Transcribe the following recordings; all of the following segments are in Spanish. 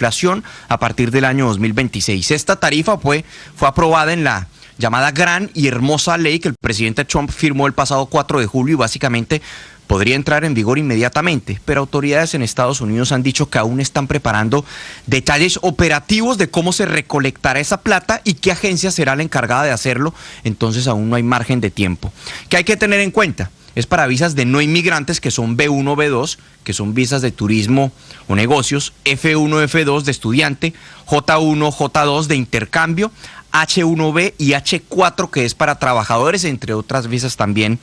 inflación a partir del año 2026. Esta tarifa fue aprobada en la llamada Gran y Hermosa Ley que el presidente Trump firmó el pasado 4 de julio y básicamente podría entrar en vigor inmediatamente, pero autoridades en Estados Unidos han dicho que aún están preparando detalles operativos de cómo se recolectará esa plata y qué agencia será la encargada de hacerlo, entonces aún no hay margen de tiempo. ¿Qué hay que tener en cuenta? Es para visas de no inmigrantes que son B1, B2, que son visas de turismo o negocios, F1, F2 de estudiante, J1, J2 de intercambio, H1B y H4 que es para trabajadores, entre otras visas también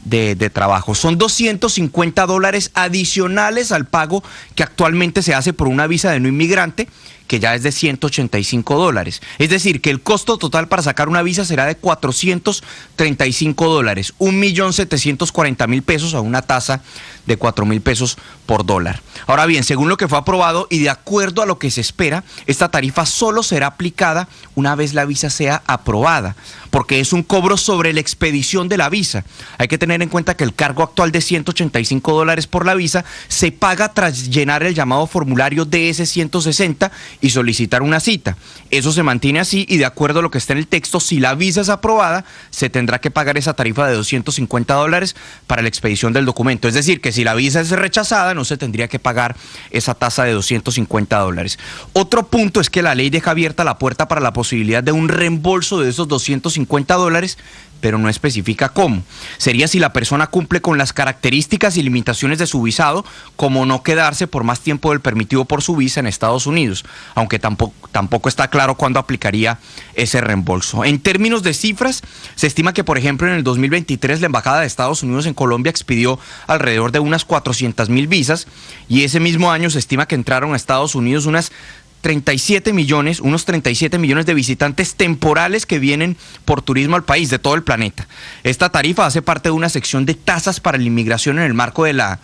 de trabajo. Son $250 adicionales al pago que actualmente se hace por una visa de no inmigrante, que ya es de $185. Es decir, que el costo total para sacar una visa será de $435, $1.740.000 pesos a una tasa de $4.000 por dólar. Ahora bien, según lo que fue aprobado y de acuerdo a lo que se espera, esta tarifa solo será aplicada una vez la visa sea aprobada, porque es un cobro sobre la expedición de la visa. Hay que tener en cuenta que el cargo actual de $185 por la visa se paga tras llenar el llamado formulario DS-160 y solicitar una cita. Eso se mantiene así y de acuerdo a lo que está en el texto, si la visa es aprobada, se tendrá que pagar esa tarifa de $250 para la expedición del documento. Es decir, que si la visa es rechazada, no se tendría que pagar esa tasa de $250. Otro punto es que la ley deja abierta la puerta para la posibilidad de un reembolso de esos $250, pero no especifica cómo. Sería si la persona cumple con las características y limitaciones de su visado, como no quedarse por más tiempo del permitido por su visa en Estados Unidos, aunque tampoco está claro cuándo aplicaría ese reembolso. En términos de cifras, se estima que, por ejemplo, en el 2023 la Embajada de Estados Unidos en Colombia expidió alrededor de unas 400.000 visas y ese mismo año se estima que entraron a Estados Unidos unos 37 millones de visitantes temporales que vienen por turismo al país de todo el planeta. Esta tarifa hace parte de una sección de tasas para la inmigración en el marco de la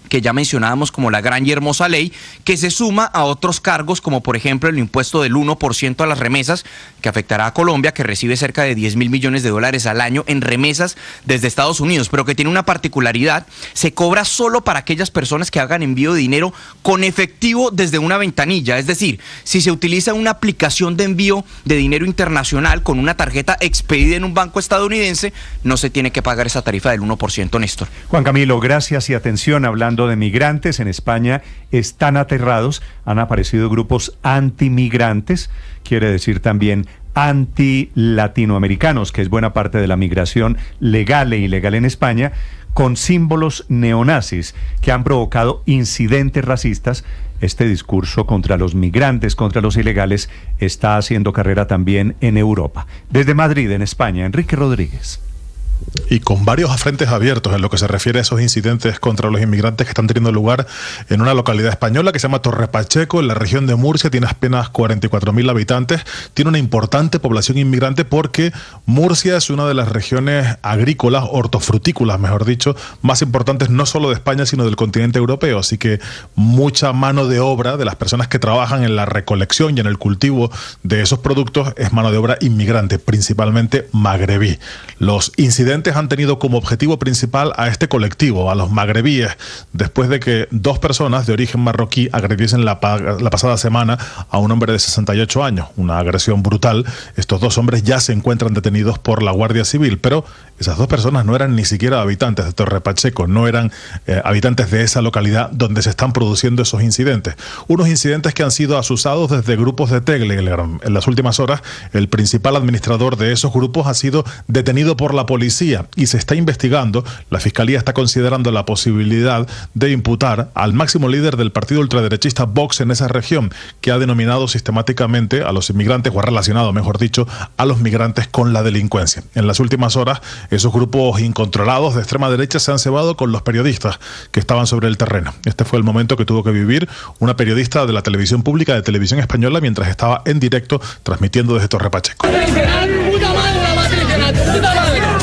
que ya mencionábamos como la Gran y Hermosa Ley, que se suma a otros cargos como por ejemplo el impuesto del 1% a las remesas, que afectará a Colombia, que recibe cerca de $10.000 millones al año en remesas desde Estados Unidos, pero que tiene una particularidad: se cobra solo para aquellas personas que hagan envío de dinero con efectivo desde una ventanilla. Es decir, si se utiliza una aplicación de envío de dinero internacional con una tarjeta expedida en un banco estadounidense, no se tiene que pagar esa tarifa del 1%, Néstor. Juan Camilo, gracias y atención. Hablando de migrantes, en España están aterrados, han aparecido grupos antimigrantes, quiere decir también anti-latinoamericanos, que es buena parte de la migración legal e ilegal en España, con símbolos neonazis que han provocado incidentes racistas. Este discurso contra los migrantes, contra los ilegales, está haciendo carrera también en Europa. Desde Madrid, en España, Enrique Rodríguez. Y con varios frentes abiertos en lo que se refiere a esos incidentes contra los inmigrantes que están teniendo lugar en una localidad española que se llama Torre Pacheco, en la región de Murcia. Tiene apenas 44.000 habitantes, tiene una importante población inmigrante porque Murcia es una de las regiones agrícolas, hortofrutícolas, mejor dicho, más importantes no solo de España, sino del continente europeo. Así que mucha mano de obra de las personas que trabajan en la recolección y en el cultivo de esos productos es mano de obra inmigrante, principalmente magrebí. Los incidentes han tenido como objetivo principal a este colectivo, a los magrebíes, después de que dos personas de origen marroquí agrediesen la pasada semana a un hombre de 68 años. Una agresión brutal. Estos dos hombres ya se encuentran detenidos por la Guardia Civil, pero esas dos personas no eran ni siquiera habitantes de Torre Pacheco, no eran habitantes de esa localidad donde se están produciendo esos incidentes. Unos incidentes que han sido asusados desde grupos de Telegram. En las últimas horas, el principal administrador de esos grupos ha sido detenido por la policía y se está investigando. La Fiscalía está considerando la posibilidad de imputar al máximo líder del partido ultraderechista Vox en esa región, que ha denominado sistemáticamente a los inmigrantes, o ha relacionado, mejor dicho, a los migrantes con la delincuencia. En las últimas horas, esos grupos incontrolados de extrema derecha se han cebado con los periodistas que estaban sobre el terreno. Este fue el momento que tuvo que vivir una periodista de la televisión pública, de Televisión Española, mientras estaba en directo transmitiendo desde Torre Pacheco.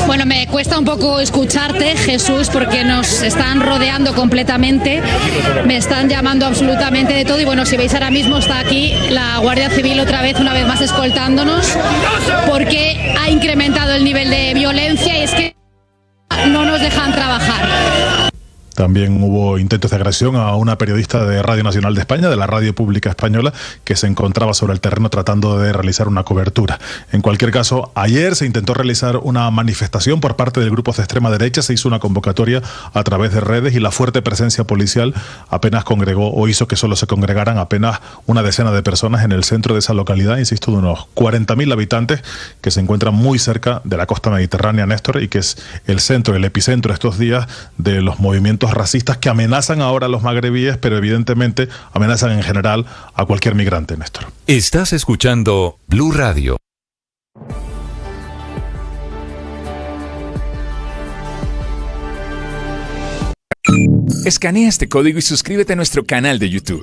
Bueno, me cuesta un poco escucharte, Jesús, porque nos están rodeando completamente, me están llamando absolutamente de todo y bueno, si veis ahora mismo está aquí la Guardia Civil una vez más escoltándonos, porque ha incrementado el nivel de violencia y es que no nos dejan trabajar. También hubo intentos de agresión a una periodista de Radio Nacional de España, de la Radio Pública Española, que se encontraba sobre el terreno tratando de realizar una cobertura. En cualquier caso, ayer se intentó realizar una manifestación por parte de grupos de extrema derecha, se hizo una convocatoria a través de redes y la fuerte presencia policial apenas congregó o hizo que solo se congregaran apenas una decena de personas en el centro de esa localidad, insisto, de unos 40.000 habitantes que se encuentran muy cerca de la costa mediterránea, Néstor, y que es el centro, el epicentro estos días de los movimientos racistas que amenazan ahora a los magrebíes, pero evidentemente amenazan en general a cualquier migrante, Néstor. Estás escuchando Blue Radio. Escanea este código y suscríbete a nuestro canal de YouTube,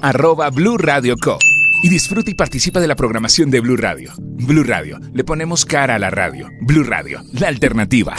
@Blue Radio Co. Y disfruta y participa de la programación de Blue Radio. Blue Radio, le ponemos cara a la radio. Blue Radio, la alternativa.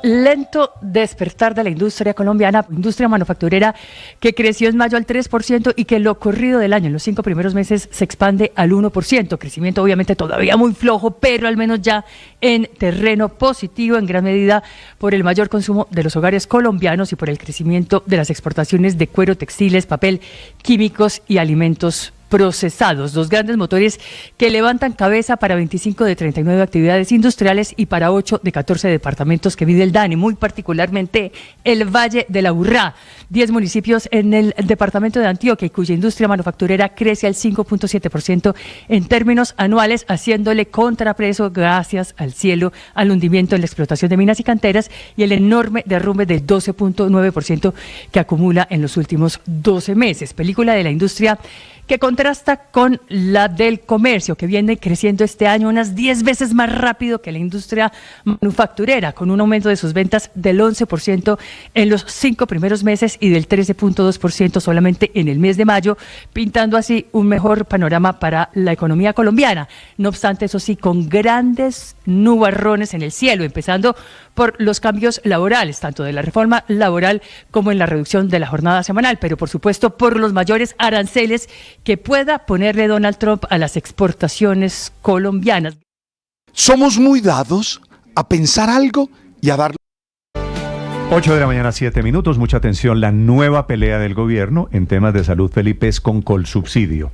Lento despertar de la industria colombiana, industria manufacturera que creció en mayo al 3% y que lo corrido del año, en los 5 primeros meses, se expande al 1%. Crecimiento obviamente todavía muy flojo, pero al menos ya en terreno positivo, en gran medida por el mayor consumo de los hogares colombianos y por el crecimiento de las exportaciones de cuero, textiles, papel, químicos y alimentos procesados, dos grandes motores que levantan cabeza para 25 de 39 actividades industriales y para 8 de 14 departamentos que mide el DANE, muy particularmente el Valle de la Urrá, 10 municipios en el departamento de Antioquia, cuya industria manufacturera crece al 5.7% en términos anuales, haciéndole contrapeso gracias al cielo, al hundimiento en la explotación de minas y canteras y el enorme derrumbe del 12.9% que acumula en los últimos 12 meses. Película de la industria que contrasta con la del comercio, que viene creciendo este año unas 10 veces más rápido que la industria manufacturera, con un aumento de sus ventas del 11% en los 5 primeros meses y del 13.2% solamente en el mes de mayo, pintando así un mejor panorama para la economía colombiana. No obstante, eso sí, con grandes nubarrones en el cielo, empezando por los cambios laborales, tanto de la reforma laboral como en la reducción de la jornada semanal, pero por supuesto por los mayores aranceles que pueda ponerle Donald Trump a las exportaciones colombianas. Somos muy dados a pensar algo y a dar. 8 de la mañana, 7 minutos. Mucha atención. La nueva pelea del gobierno en temas de salud, Felipe, es con Colsubsidio.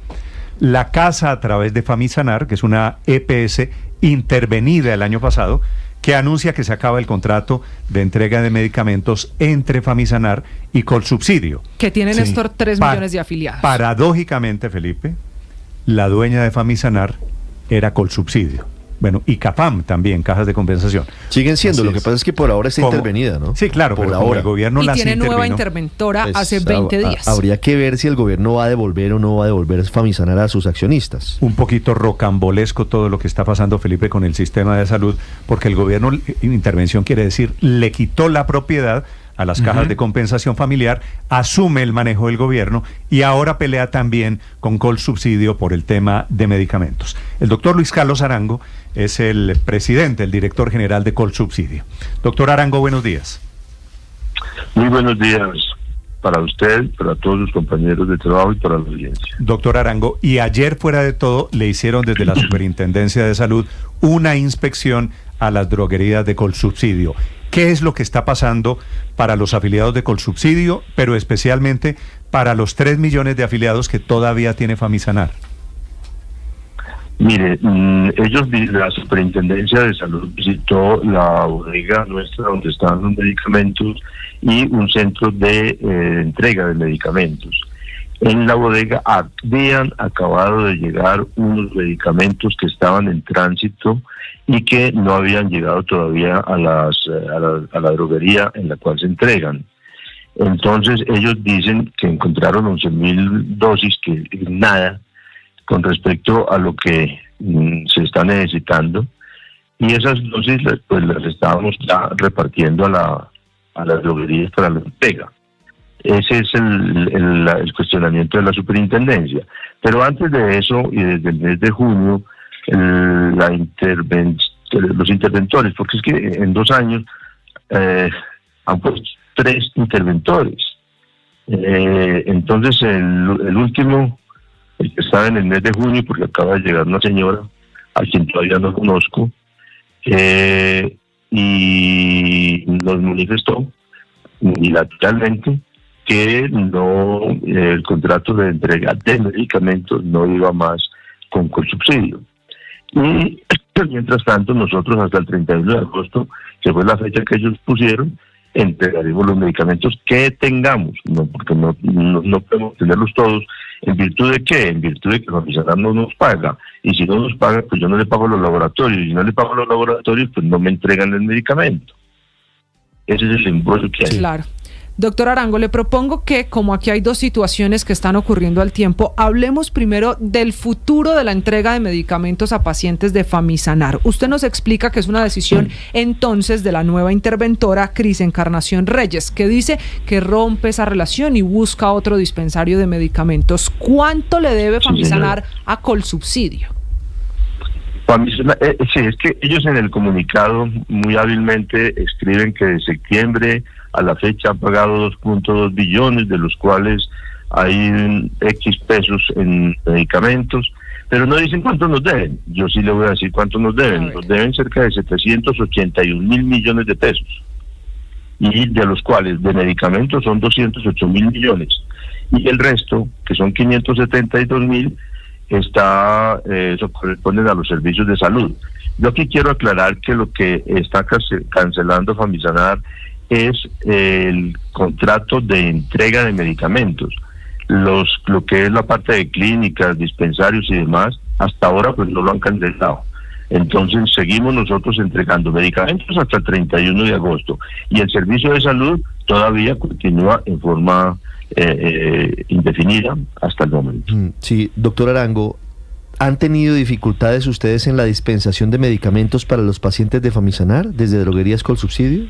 La casa, a través de Famisanar, que es una EPS intervenida el año pasado, que anuncia que se acaba el contrato de entrega de medicamentos entre Famisanar y Colsubsidio. Que tienen estos 3 millones de afiliados. Paradójicamente, Felipe, la dueña de Famisanar era Colsubsidio. Bueno, y CAPAM también, cajas de compensación. Siguen siendo, así lo que pasa es que por ahora está intervenida, ¿no? Sí, claro, por pero ahora. como el gobierno y las tiene intervino, nueva interventora pues, hace 20 días. Habría que ver si el gobierno va a devolver o no va a devolver Famisanar a sus accionistas. Un poquito rocambolesco todo lo que está pasando, Felipe, con el sistema de salud, porque el gobierno, intervención quiere decir, le quitó la propiedad a las cajas de compensación familiar, asume el manejo del gobierno y ahora pelea también con Colsubsidio por el tema de medicamentos. El doctor Luis Carlos Arango es el presidente, el director general de Colsubsidio. Doctor Arango, buenos días. Muy buenos días para usted, para todos sus compañeros de trabajo y para la audiencia. Doctor Arango, y ayer fuera de todo le hicieron desde la Superintendencia de Salud una inspección a las droguerías de Colsubsidio. ¿Qué es lo que está pasando para los afiliados de Colsubsidio, pero especialmente para los 3 millones de afiliados que todavía tiene Famisanar? Mire, la Superintendencia de Salud visitó la bodega nuestra donde están los medicamentos y un centro de entrega de medicamentos. En la bodega habían acabado de llegar unos medicamentos que estaban en tránsito y que no habían llegado todavía a la droguería en la cual se entregan. Entonces ellos dicen que encontraron 11.000 dosis, que es nada con respecto a lo que se está necesitando, y esas dosis pues las estábamos ya repartiendo a las droguerías para la entrega. Ese es el cuestionamiento de la superintendencia. Pero antes de eso, y desde el mes de junio, los interventores, porque es que en 2 años han puesto 3 interventores. Entonces el último, el que estaba en el mes de junio, porque acaba de llegar una señora a quien todavía no conozco, y nos manifestó unilateralmente que no, el contrato de entrega de medicamentos no iba más con Colsubsidio. Y mientras tanto, nosotros hasta el 31 de agosto, que fue la fecha que ellos pusieron, entregaremos los medicamentos que tengamos, no porque no podemos tenerlos todos. ¿En virtud de qué? En virtud de que Famisanar no nos paga, y si no nos paga, pues yo no le pago a los laboratorios, y si no le pago a los laboratorios, pues no me entregan el medicamento. Ese es el embolso que hay. Claro. Doctor Arango, le propongo que, como aquí hay dos situaciones que están ocurriendo al tiempo, hablemos primero del futuro de la entrega de medicamentos a pacientes de Famisanar. Usted nos explica que es una decisión entonces de la nueva interventora Cris Encarnación Reyes, que dice que rompe esa relación y busca otro dispensario de medicamentos. ¿Cuánto le debe Famisanar a Colsubsidio? Sí, es que ellos en el comunicado muy hábilmente escriben que de septiembre a la fecha han pagado 2.2 billones, de los cuales hay X pesos en medicamentos, pero no dicen cuánto nos deben. Yo sí le voy a decir cuánto nos deben. Nos deben cerca de 781.000 millones de pesos, y de los cuales de medicamentos son 208.000 millones, y el resto, que son 572.000, eso corresponde a los servicios de salud. Yo aquí quiero aclarar que lo que está cancelando Famisanar es el contrato de entrega de medicamentos. Lo que es la parte de clínicas, dispensarios y demás, hasta ahora pues no lo han cancelado. Entonces seguimos nosotros entregando medicamentos hasta el 31 de agosto, y el servicio de salud todavía continúa en forma indefinida hasta el momento. Sí, doctor Arango, ¿han tenido dificultades ustedes en la dispensación de medicamentos para los pacientes de Famisanar desde Droguerías Colsubsidio?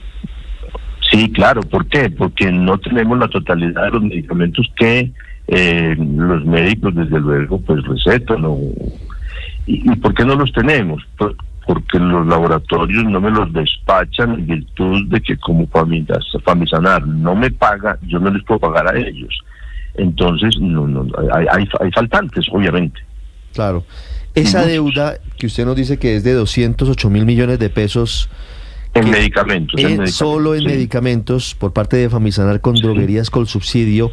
Sí, claro. ¿Por qué? Porque no tenemos la totalidad de los medicamentos que los médicos, desde luego, pues recetan. ¿Y por qué no los tenemos? Porque los laboratorios no me los despachan en virtud de que, como Famisanar no me paga, yo no les puedo pagar a ellos. Entonces, hay faltantes, obviamente. Claro. Esa deuda que usted nos dice que es de 208.000 millones de pesos... En medicamentos. Solo en medicamentos por parte de Famisanar con Droguerías Colsubsidio.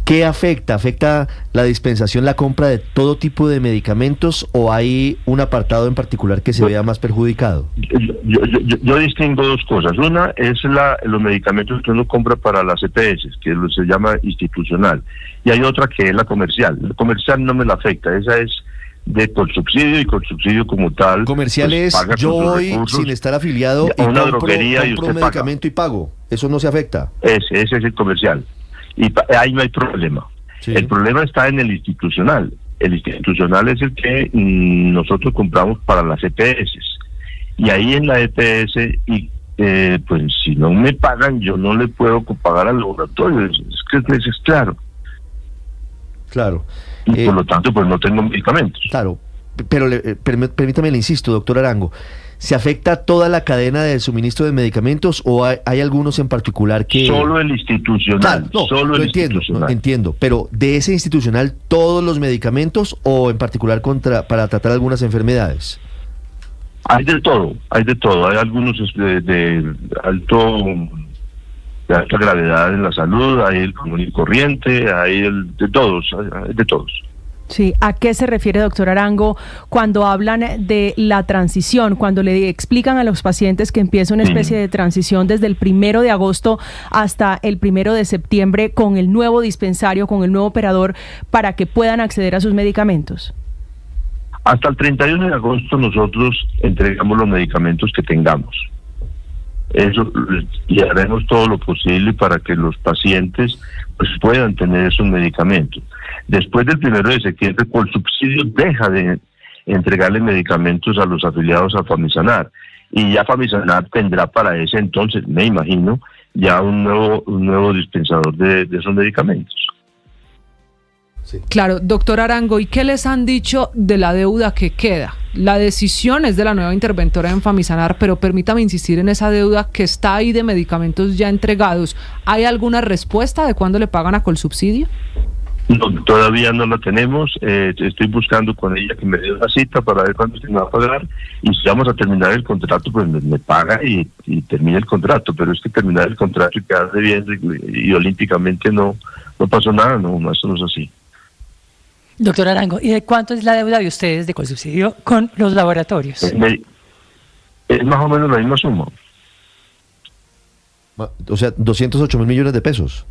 ¿Qué afecta? ¿Afecta la dispensación, la compra de todo tipo de medicamentos, o hay un apartado en particular que se vea más perjudicado? Yo distingo dos cosas. Una es los medicamentos que uno compra para las EPS, que se llama institucional, y hay otra que es la comercial. La comercial no me la afecta, esa es de Colsubsidio, y Colsubsidio como tal... Comercial pues, es, yo voy sin estar afiliado y una droguería y compro usted un medicamento y pago. ¿Eso no se afecta? Ese es el comercial. Y ahí no hay problema. Sí. El problema está en el institucional. El institucional es el que nosotros compramos para las EPS. Y ahí en la EPS, pues si no me pagan, yo no le puedo pagar al laboratorio. Es que es claro. Claro. Y por lo tanto, pues no tengo medicamentos. Claro. Pero permítame, le insisto, doctor Arango, ¿se afecta toda la cadena de suministro de medicamentos o hay algunos en particular que...? Solo el institucional. Claro, solo el institucional. Entiendo, pero ¿de ese institucional todos los medicamentos o en particular para tratar algunas enfermedades? Hay de todo. Hay algunos de alta gravedad en la salud, hay el común y corriente, hay de todos. Sí, ¿a qué se refiere, doctor Arango, cuando hablan de la transición, cuando le explican a los pacientes que empieza una especie de transición desde el 1 de agosto hasta el 1 de septiembre con el nuevo dispensario, con el nuevo operador, para que puedan acceder a sus medicamentos? Hasta el 31 de agosto nosotros entregamos los medicamentos que tengamos. Eso, y haremos todo lo posible para que los pacientes pues puedan tener esos medicamentos. Después del 1 de septiembre, Colsubsidio deja de entregarle medicamentos a los afiliados a Famisanar, y ya Famisanar tendrá para ese entonces, me imagino, ya un nuevo dispensador de esos medicamentos. Sí. Claro, doctor Arango, ¿y qué les han dicho de la deuda que queda? La decisión es de la nueva interventora en Famisanar, pero permítame insistir en esa deuda que está ahí de medicamentos ya entregados. ¿Hay alguna respuesta de cuándo le pagan a Colsubsidio? No, todavía no la tenemos. Estoy buscando con ella que me dé una cita para ver cuándo se me va a pagar. Y si vamos a terminar el contrato, pues me paga y termina el contrato. Pero es que terminar el contrato y quedarse bien y olímpicamente no pasó nada. No, eso no es así. Doctor Arango, ¿y de cuánto es la deuda de ustedes de Colsubsidio con los laboratorios? Es más o menos la misma suma. O sea, 208.000 millones de pesos.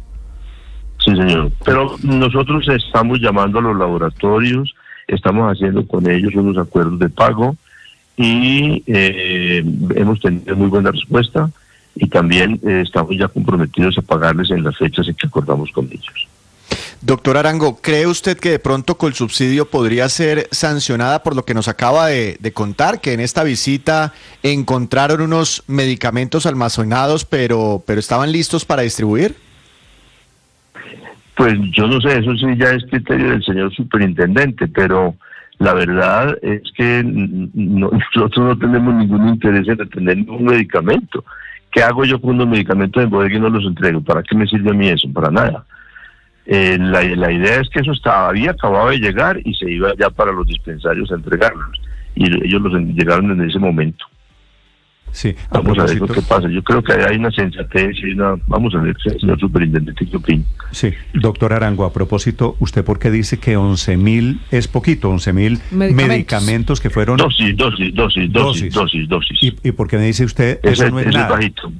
Sí, señor. Pero nosotros estamos llamando a los laboratorios, estamos haciendo con ellos unos acuerdos de pago y hemos tenido muy buena respuesta y también estamos ya comprometidos a pagarles en las fechas en que acordamos con ellos. Doctor Arango, ¿cree usted que de pronto Colsubsidio podría ser sancionada por lo que nos acaba de contar, que en esta visita encontraron unos medicamentos almacenados, pero estaban listos para distribuir? Pues yo no sé, eso sí ya es criterio del señor superintendente, pero la verdad es que nosotros no tenemos ningún interés en tener un medicamento. ¿Qué hago yo con unos medicamentos en bodega y no los entrego? ¿Para qué me sirve a mí eso? Para nada. La idea es que eso había acabado de llegar y se iba ya para los dispensarios a entregarlos. Y ellos los llegaron en ese momento. Sí, vamos a ver qué pasa. Yo creo que hay una sensatez y vamos a ver, señor superintendente, ¿qué opina? Sí, doctor Arango, a propósito, ¿usted por qué dice que 11.000 es poquito? 11.000 medicamentos que fueron... Dosis. ¿Y por qué me dice usted eso no es nada? Es bajito.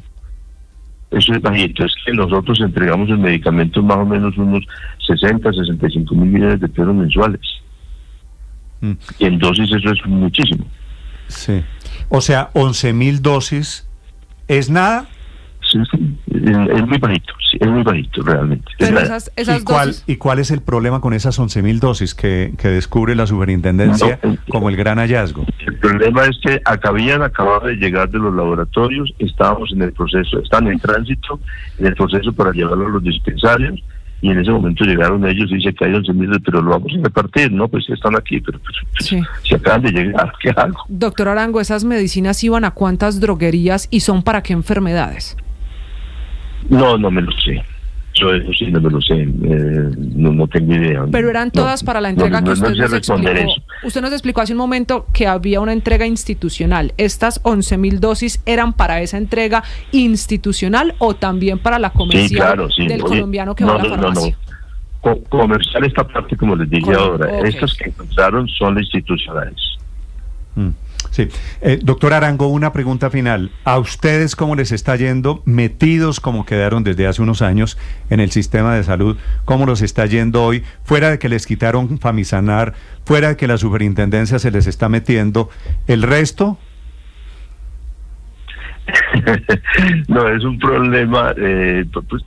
Eso es bajito. Es que nosotros entregamos en medicamentos más o menos unos 65 mil millones de pesos mensuales. Y en dosis eso es muchísimo. Sí. O sea, 11.000 dosis, ¿es nada? Sí, es muy bajito, sí, es muy bajito realmente. Pero esas ¿Y cuál es el problema con esas 11.000 dosis que descubre la superintendencia como el gran hallazgo? El problema es que habían acabado de llegar de los laboratorios, estábamos en el proceso, están en tránsito, en el proceso para llevarlo a los dispensarios, y en ese momento llegaron ellos y dice que hay 11.000, pero lo vamos a repartir, ¿no? Pues están aquí, pero sí. Si acaban de llegar, ¿qué hago? Doctor Arango, ¿esas medicinas iban a cuántas droguerías y son para qué enfermedades? No me lo sé. Yo eso sí no me lo sé, no tengo idea. Pero eran todas para la entrega que usted nos explicó. Usted nos explicó hace un momento que había una entrega institucional. ¿Estas 11.000 dosis eran para esa entrega institucional o también para la comercial del colombiano que va a la farmacia? Comercial esta parte, como les dije ahora. Okay. Estas que encontraron son las institucionales. Sí. Doctor Arango, una pregunta final. ¿A ustedes cómo les está yendo, metidos como quedaron desde hace unos años en el sistema de salud? ¿Cómo los está yendo hoy? Fuera de que les quitaron Famisanar, fuera de que la superintendencia se les está metiendo, ¿el resto? No, es un problema. Pues,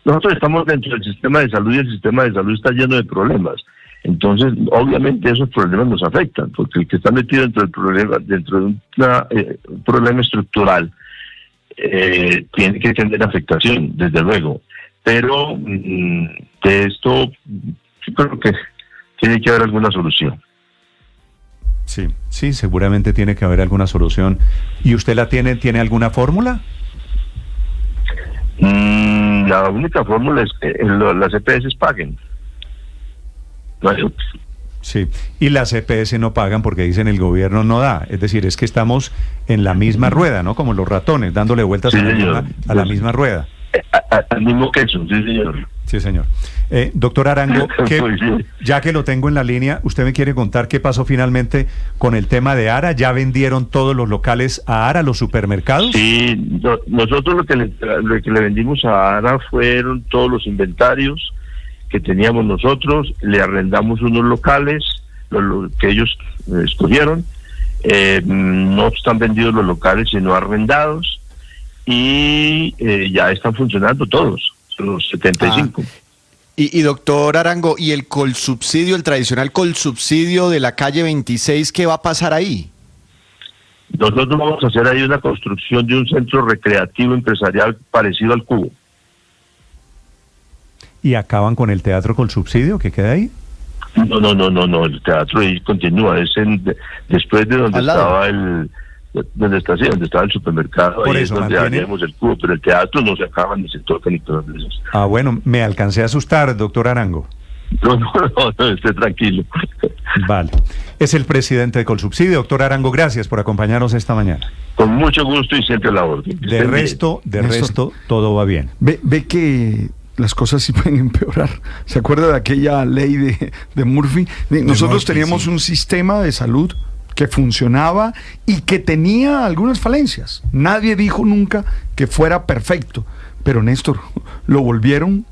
nosotros estamos dentro del sistema de salud y el sistema de salud está lleno de problemas. Entonces, obviamente esos problemas nos afectan, porque el que está metido dentro del problema, dentro de un problema estructural, tiene que tener afectación, desde luego. Pero de esto, yo creo que tiene que haber alguna solución. Sí, seguramente tiene que haber alguna solución. ¿Y usted la tiene alguna fórmula? La única fórmula es que las EPS paguen. Sí, y las EPS no pagan porque dicen el gobierno no da, es decir, es que estamos en la misma rueda, ¿no? Como los ratones, dándole vueltas a la misma rueda. Al mismo queso, sí señor. Sí señor. Doctor Arango, ya que lo tengo en la línea, ¿usted me quiere contar qué pasó finalmente con el tema de ARA? ¿Ya vendieron todos los locales a ARA, los supermercados? Sí, nosotros lo que le vendimos a ARA fueron todos los inventarios que teníamos nosotros, le arrendamos unos locales, lo que ellos escogieron, no están vendidos los locales sino arrendados y ya están funcionando todos, los 75. Y doctor Arango, ¿y el Colsubsidio, el tradicional Colsubsidio de la calle 26, qué va a pasar ahí? Nosotros vamos a hacer ahí una construcción de un centro recreativo empresarial parecido al Cubo. ¿Y acaban con el teatro Colsubsidio que queda ahí? No, el teatro ahí continúa, es después de donde estaba donde estaba el supermercado, por ahí eso, es donde haríamos el Cubo, pero el teatro no se acaba ni se toca ni todas esas. Bueno, me alcancé a asustar, doctor Arango. No, esté tranquilo. Vale. Es el presidente de Colsubsidio. Doctor Arango, gracias por acompañarnos esta mañana. Con mucho gusto y siempre a la orden. De resto, todo va bien. Ve que las cosas sí pueden empeorar. ¿Se acuerda de aquella ley de Murphy? Nosotros teníamos un sistema de salud que funcionaba y que tenía algunas falencias. Nadie dijo nunca que fuera perfecto, pero Néstor, lo volvieron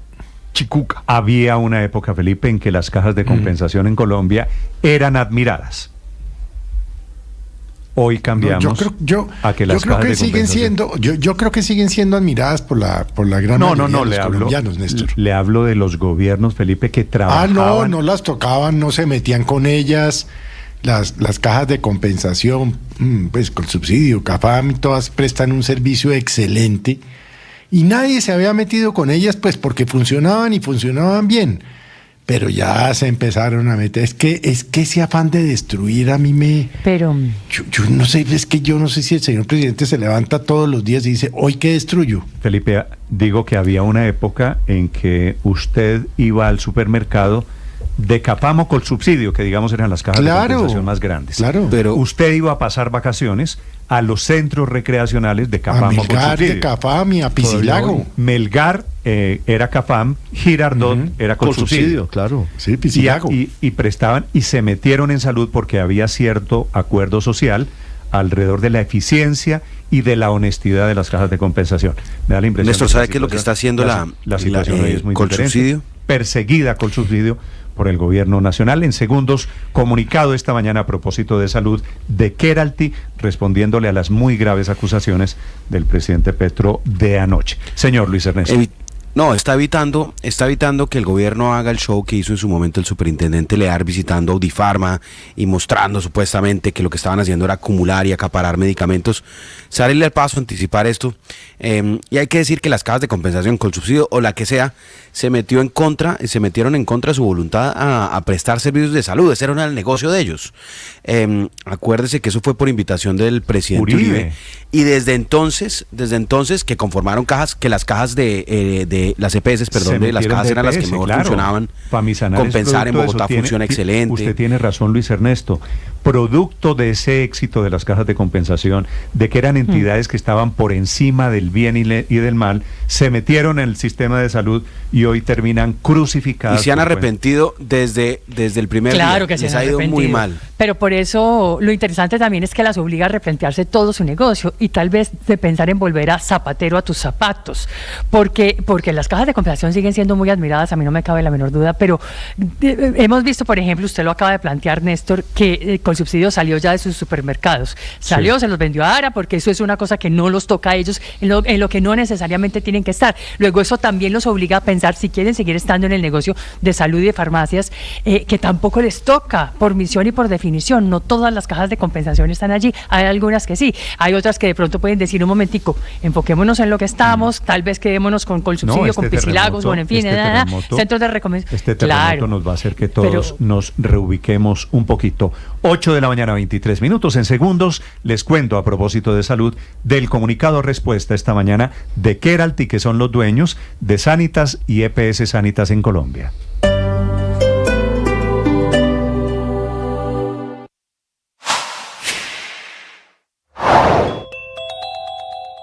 chicuca. Había una época, Felipe, en que las cajas de compensación en Colombia eran admiradas. Hoy cambiamos a que las cajas de compensación... Yo creo que siguen siendo admiradas por la gran mayoría de los colombianos, Néstor. Le hablo de los gobiernos, Felipe, que trabajaban... no las tocaban, no se metían con ellas. Las cajas de compensación, pues Colsubsidio, CAFAM, todas prestan un servicio excelente y nadie se había metido con ellas, pues porque funcionaban y funcionaban bien, pero ya se empezaron a meter. Es que ese afán de destruir a mí me... Pero... Yo no sé, yo no sé si el señor presidente se levanta todos los días y dice, ¿hoy qué destruyo? Felipe, digo que había una época en que usted iba al supermercado de CAFAM o Colsubsidio, que digamos eran las cajas de compensación más grandes. Claro. Pero usted iba a pasar vacaciones a los centros recreacionales de CAFAM o Melgar, Colsubsidio. de CAFAM y a Piscilago. Melgar era CAFAM, Girardot era Colsubsidio. Claro. Sí, Piscilago. Y prestaban y se metieron en salud porque había cierto acuerdo social alrededor de la eficiencia y de la honestidad de las cajas de compensación. Me da la impresión. Néstor, ¿sabe qué es lo que está haciendo la situación hoy es muy Colsubsidio? Perseguida Colsubsidio por el gobierno nacional. En segundos, comunicado esta mañana a propósito de salud de Keralty, respondiéndole a las muy graves acusaciones del presidente Petro de anoche. Señor Luis Ernesto. No, está evitando que el gobierno haga el show que hizo en su momento el superintendente Lear visitando Audifarma y mostrando supuestamente que lo que estaban haciendo era acumular y acaparar medicamentos. Salirle al paso, anticipar esto. Y hay que decir que las cajas de compensación, Colsubsidio o la que sea, se metieron en contra de su voluntad a prestar servicios de salud. Ese era el negocio de ellos. Acuérdese que eso fue por invitación del presidente Uribe. Y desde entonces que conformaron cajas, que las cajas de las EPS, de las cajas eran las que mejor funcionaban. Compensar en Bogotá funciona excelente. Usted tiene razón, Luis Ernesto. Producto de ese éxito de las cajas de compensación, de que eran entidades que estaban por encima del bien y del mal, se metieron en el sistema de salud y hoy terminan crucificadas. Y se han arrepentido desde el primer día. Que les ha ido muy mal. Pero por eso lo interesante también es que las obliga a replantearse todo su negocio y tal vez de pensar en volver a zapatero a tus zapatos, porque las cajas de compensación siguen siendo muy admiradas, a mí no me cabe la menor duda, pero hemos visto, por ejemplo, usted lo acaba de plantear, Néstor, que Colsubsidio salió ya de sus supermercados, se los vendió a ARA, porque eso es una cosa que no los toca a ellos, en lo que no necesariamente tienen que estar. Luego eso también los obliga a pensar si quieren seguir estando en el negocio de salud y de farmacias, que tampoco les toca por misión y por definición. No todas las cajas de compensación están allí, hay algunas que sí, hay otras que de pronto pueden decir un momentico, enfoquémonos en lo que estamos, tal vez quedémonos con Colsubsidio, con Piscilagos, bueno, en fin, centros de recomendación. Este terremoto nos va a hacer que todos nos reubiquemos un poquito. 8 de la mañana, 23 minutos. En segundos les cuento a propósito de salud del comunicado respuesta esta mañana de Keralty, que son los dueños de Sanitas y EPS Sanitas en Colombia.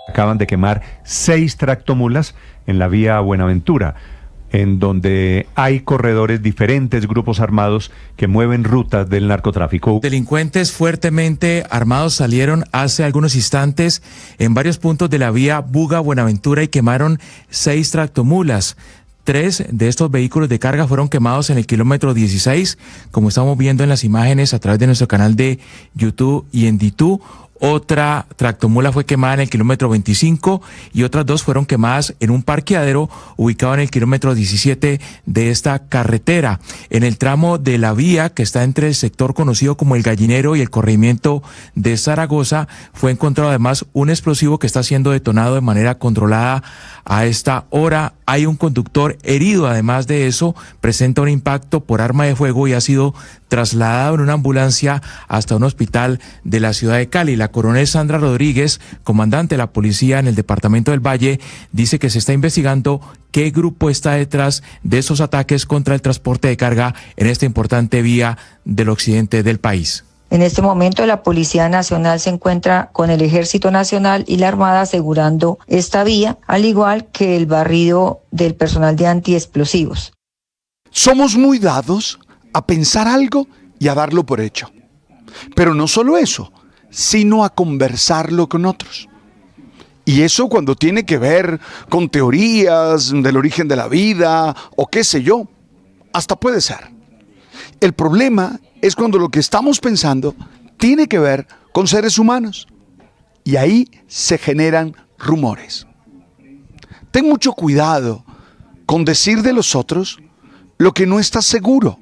Acaban de quemar 6 tractomulas en la vía Buenaventura, en donde hay corredores, diferentes grupos armados que mueven rutas del narcotráfico. Delincuentes fuertemente armados salieron hace algunos instantes en varios puntos de la vía Buga-Buenaventura y quemaron 6 tractomulas. 3 de estos vehículos de carga fueron quemados en el kilómetro 16, como estamos viendo en las imágenes a través de nuestro canal de YouTube y en DITU. Otra tractomula fue quemada en el kilómetro 25 y otras 2 fueron quemadas en un parqueadero ubicado en el kilómetro 17 de esta carretera. En el tramo de la vía que está entre el sector conocido como El Gallinero y el corregimiento de Zaragoza, fue encontrado además un explosivo que está siendo detonado de manera controlada a esta hora. Hay un conductor herido, además de eso, presenta un impacto por arma de fuego y ha sido trasladado en una ambulancia hasta un hospital de la ciudad de Cali. La La coronel Sandra Rodríguez, comandante de la policía en el departamento del Valle, dice que se está investigando qué grupo está detrás de esos ataques contra el transporte de carga en esta importante vía del occidente del país. En este momento la Policía Nacional se encuentra con el Ejército Nacional y la Armada asegurando esta vía, al igual que el barrido del personal de antiexplosivos. Somos muy dados a pensar algo y a darlo por hecho. Pero no solo eso, sino a conversarlo con otros. Y eso cuando tiene que ver con teorías del origen de la vida o qué sé yo, hasta puede ser. El problema es cuando lo que estamos pensando tiene que ver con seres humanos. Y ahí se generan rumores. Ten mucho cuidado con decir de los otros lo que no está seguro,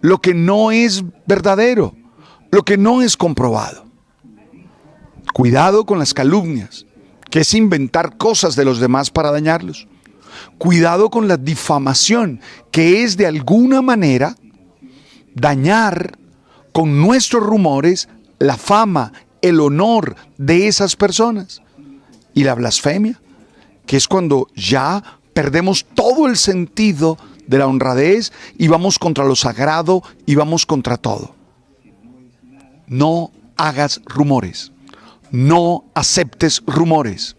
lo que no es verdadero, lo que no es comprobado. Cuidado con las calumnias, que es inventar cosas de los demás para dañarlos. Cuidado con la difamación, que es de alguna manera dañar con nuestros rumores la fama, el honor de esas personas. Y la blasfemia, que es cuando ya perdemos todo el sentido de la honradez y vamos contra lo sagrado y vamos contra todo. No hagas rumores, no aceptes rumores.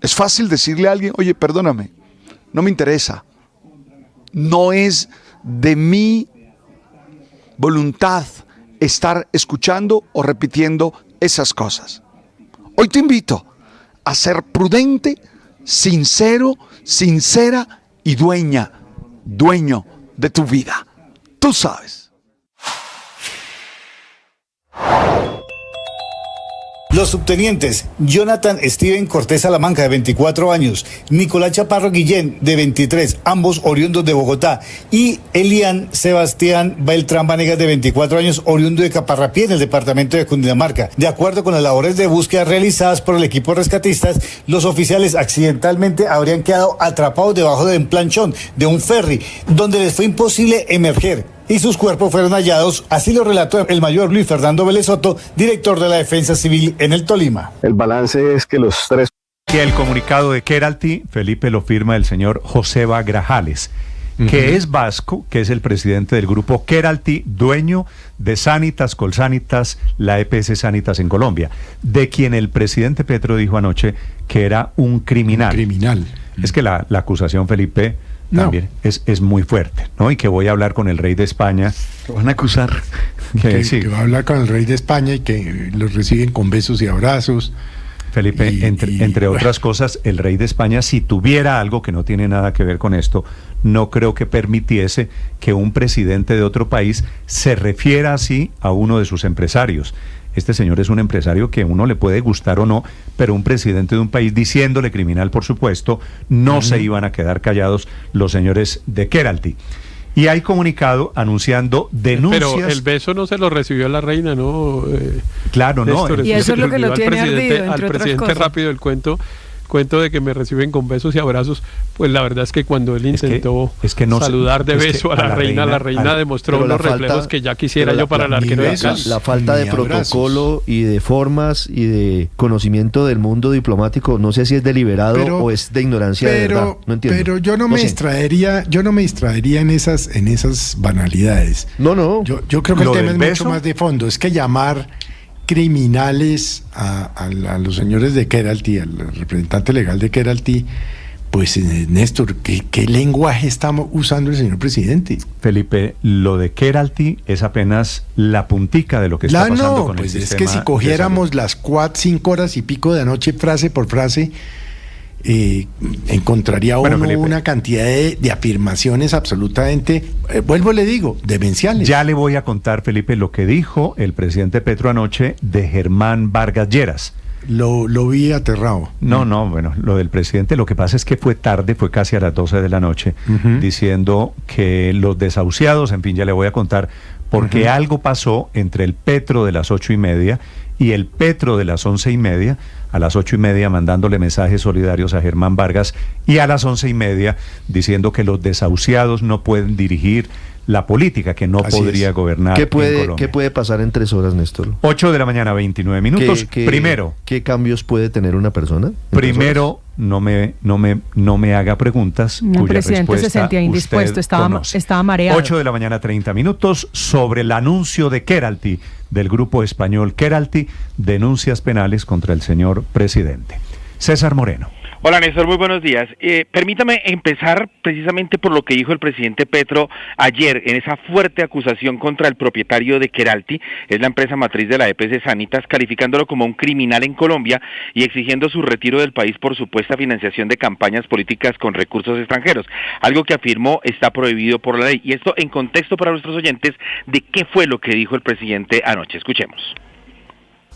Es fácil decirle a alguien, oye, perdóname, no me interesa. No es de mi voluntad estar escuchando o repitiendo esas cosas. Hoy te invito a ser prudente, sincero, sincera y dueño de tu vida. Tú sabes. Los subtenientes Jonathan Steven Cortés Salamanca, de 24 años, Nicolás Chaparro Guillén, de 23, ambos oriundos de Bogotá, y Elian Sebastián Beltrán Vanegas, de 24 años, oriundo de Caparrapié, en el departamento de Cundinamarca. De acuerdo con las labores de búsqueda realizadas por el equipo de rescatistas, los oficiales accidentalmente habrían quedado atrapados debajo de un planchón de un ferry, donde les fue imposible emerger, y sus cuerpos fueron hallados. Así lo relató el mayor Luis Fernando Vélez Soto, director de la Defensa Civil en el Tolima. El balance es que los tres... Y el comunicado de Keralty, Felipe, lo firma el señor Joseba Grajales, que es vasco, que es el presidente del grupo Keralty, dueño de Sanitas, Colsanitas, la EPS Sanitas en Colombia, de quien el presidente Petro dijo anoche que era un criminal. Es que la acusación, Felipe, también es muy fuerte, ¿no? Y que voy a hablar con el rey de España. Lo van a acusar. Que va a hablar con el rey de España y que los reciben con besos y abrazos. Felipe, entre otras cosas, el rey de España, si tuviera algo que no tiene nada que ver con esto, no creo que permitiese que un presidente de otro país se refiera así a uno de sus empresarios. Este señor es un empresario que a uno le puede gustar o no, pero un presidente de un país diciéndole criminal, por supuesto, no se iban a quedar callados los señores de Keralty. Y hay comunicado anunciando denuncias. Pero el beso no se lo recibió la reina, ¿no? Claro, no. Y eso es lo que lo tiene ardido, al presidente rápido el cuento de que me reciben con besos y abrazos, pues la verdad es que cuando él intentó saludar de beso a la reina demostró unos reflejos que ya quisiera yo para el arquero de Cali. La falta de protocolo y de formas y de conocimiento del mundo diplomático, no sé si es deliberado o es de ignorancia de verdad, no entiendo. Pero yo no me distraería en esas banalidades. Yo creo que el tema es mucho más de fondo, es que llamar criminales a los señores de Keralty, al representante legal de Keralty, pues Néstor, ¿qué lenguaje está usando el señor presidente? Felipe, lo de Keralty es apenas la puntica de lo que está pasando con el sistema. Es que si cogiéramos las 5 horas y pico de anoche, frase por frase, encontraría una cantidad de afirmaciones absolutamente, vuelvo le digo, demenciales. Ya le voy a contar, Felipe, lo que dijo el presidente Petro anoche de Germán Vargas Lleras. Lo vi aterrado. Bueno, lo del presidente, lo que pasa es que fue tarde, fue casi a las 12 de la noche, diciendo que los desahuciados, en fin, ya le voy a contar, porque algo pasó entre el Petro de las 8:30 y el Petro de las 11:30, a las 8:30 mandándole mensajes solidarios a Germán Vargas y a las 11:30 diciendo que los desahuciados no pueden dirigir la política, que no podría gobernar ¿Qué en Colombia. ¿Qué puede pasar en 3 horas, Néstor? 8 de la mañana, 29 minutos. Primero, ¿qué cambios puede tener una persona? Primero, no me haga preguntas. El presidente se sentía indispuesto, estaba mareado. 8 de la mañana, 30 minutos, sobre el anuncio de Keralty, del grupo español Keralty, denuncias penales contra el señor presidente. César Moreno. Hola Néstor, muy buenos días. Permítame empezar precisamente por lo que dijo el presidente Petro ayer en esa fuerte acusación contra el propietario de Keralty, es la empresa matriz de la EPS Sanitas, calificándolo como un criminal en Colombia y exigiendo su retiro del país por supuesta financiación de campañas políticas con recursos extranjeros, algo que afirmó está prohibido por la ley. Y esto en contexto para nuestros oyentes de qué fue lo que dijo el presidente anoche. Escuchemos.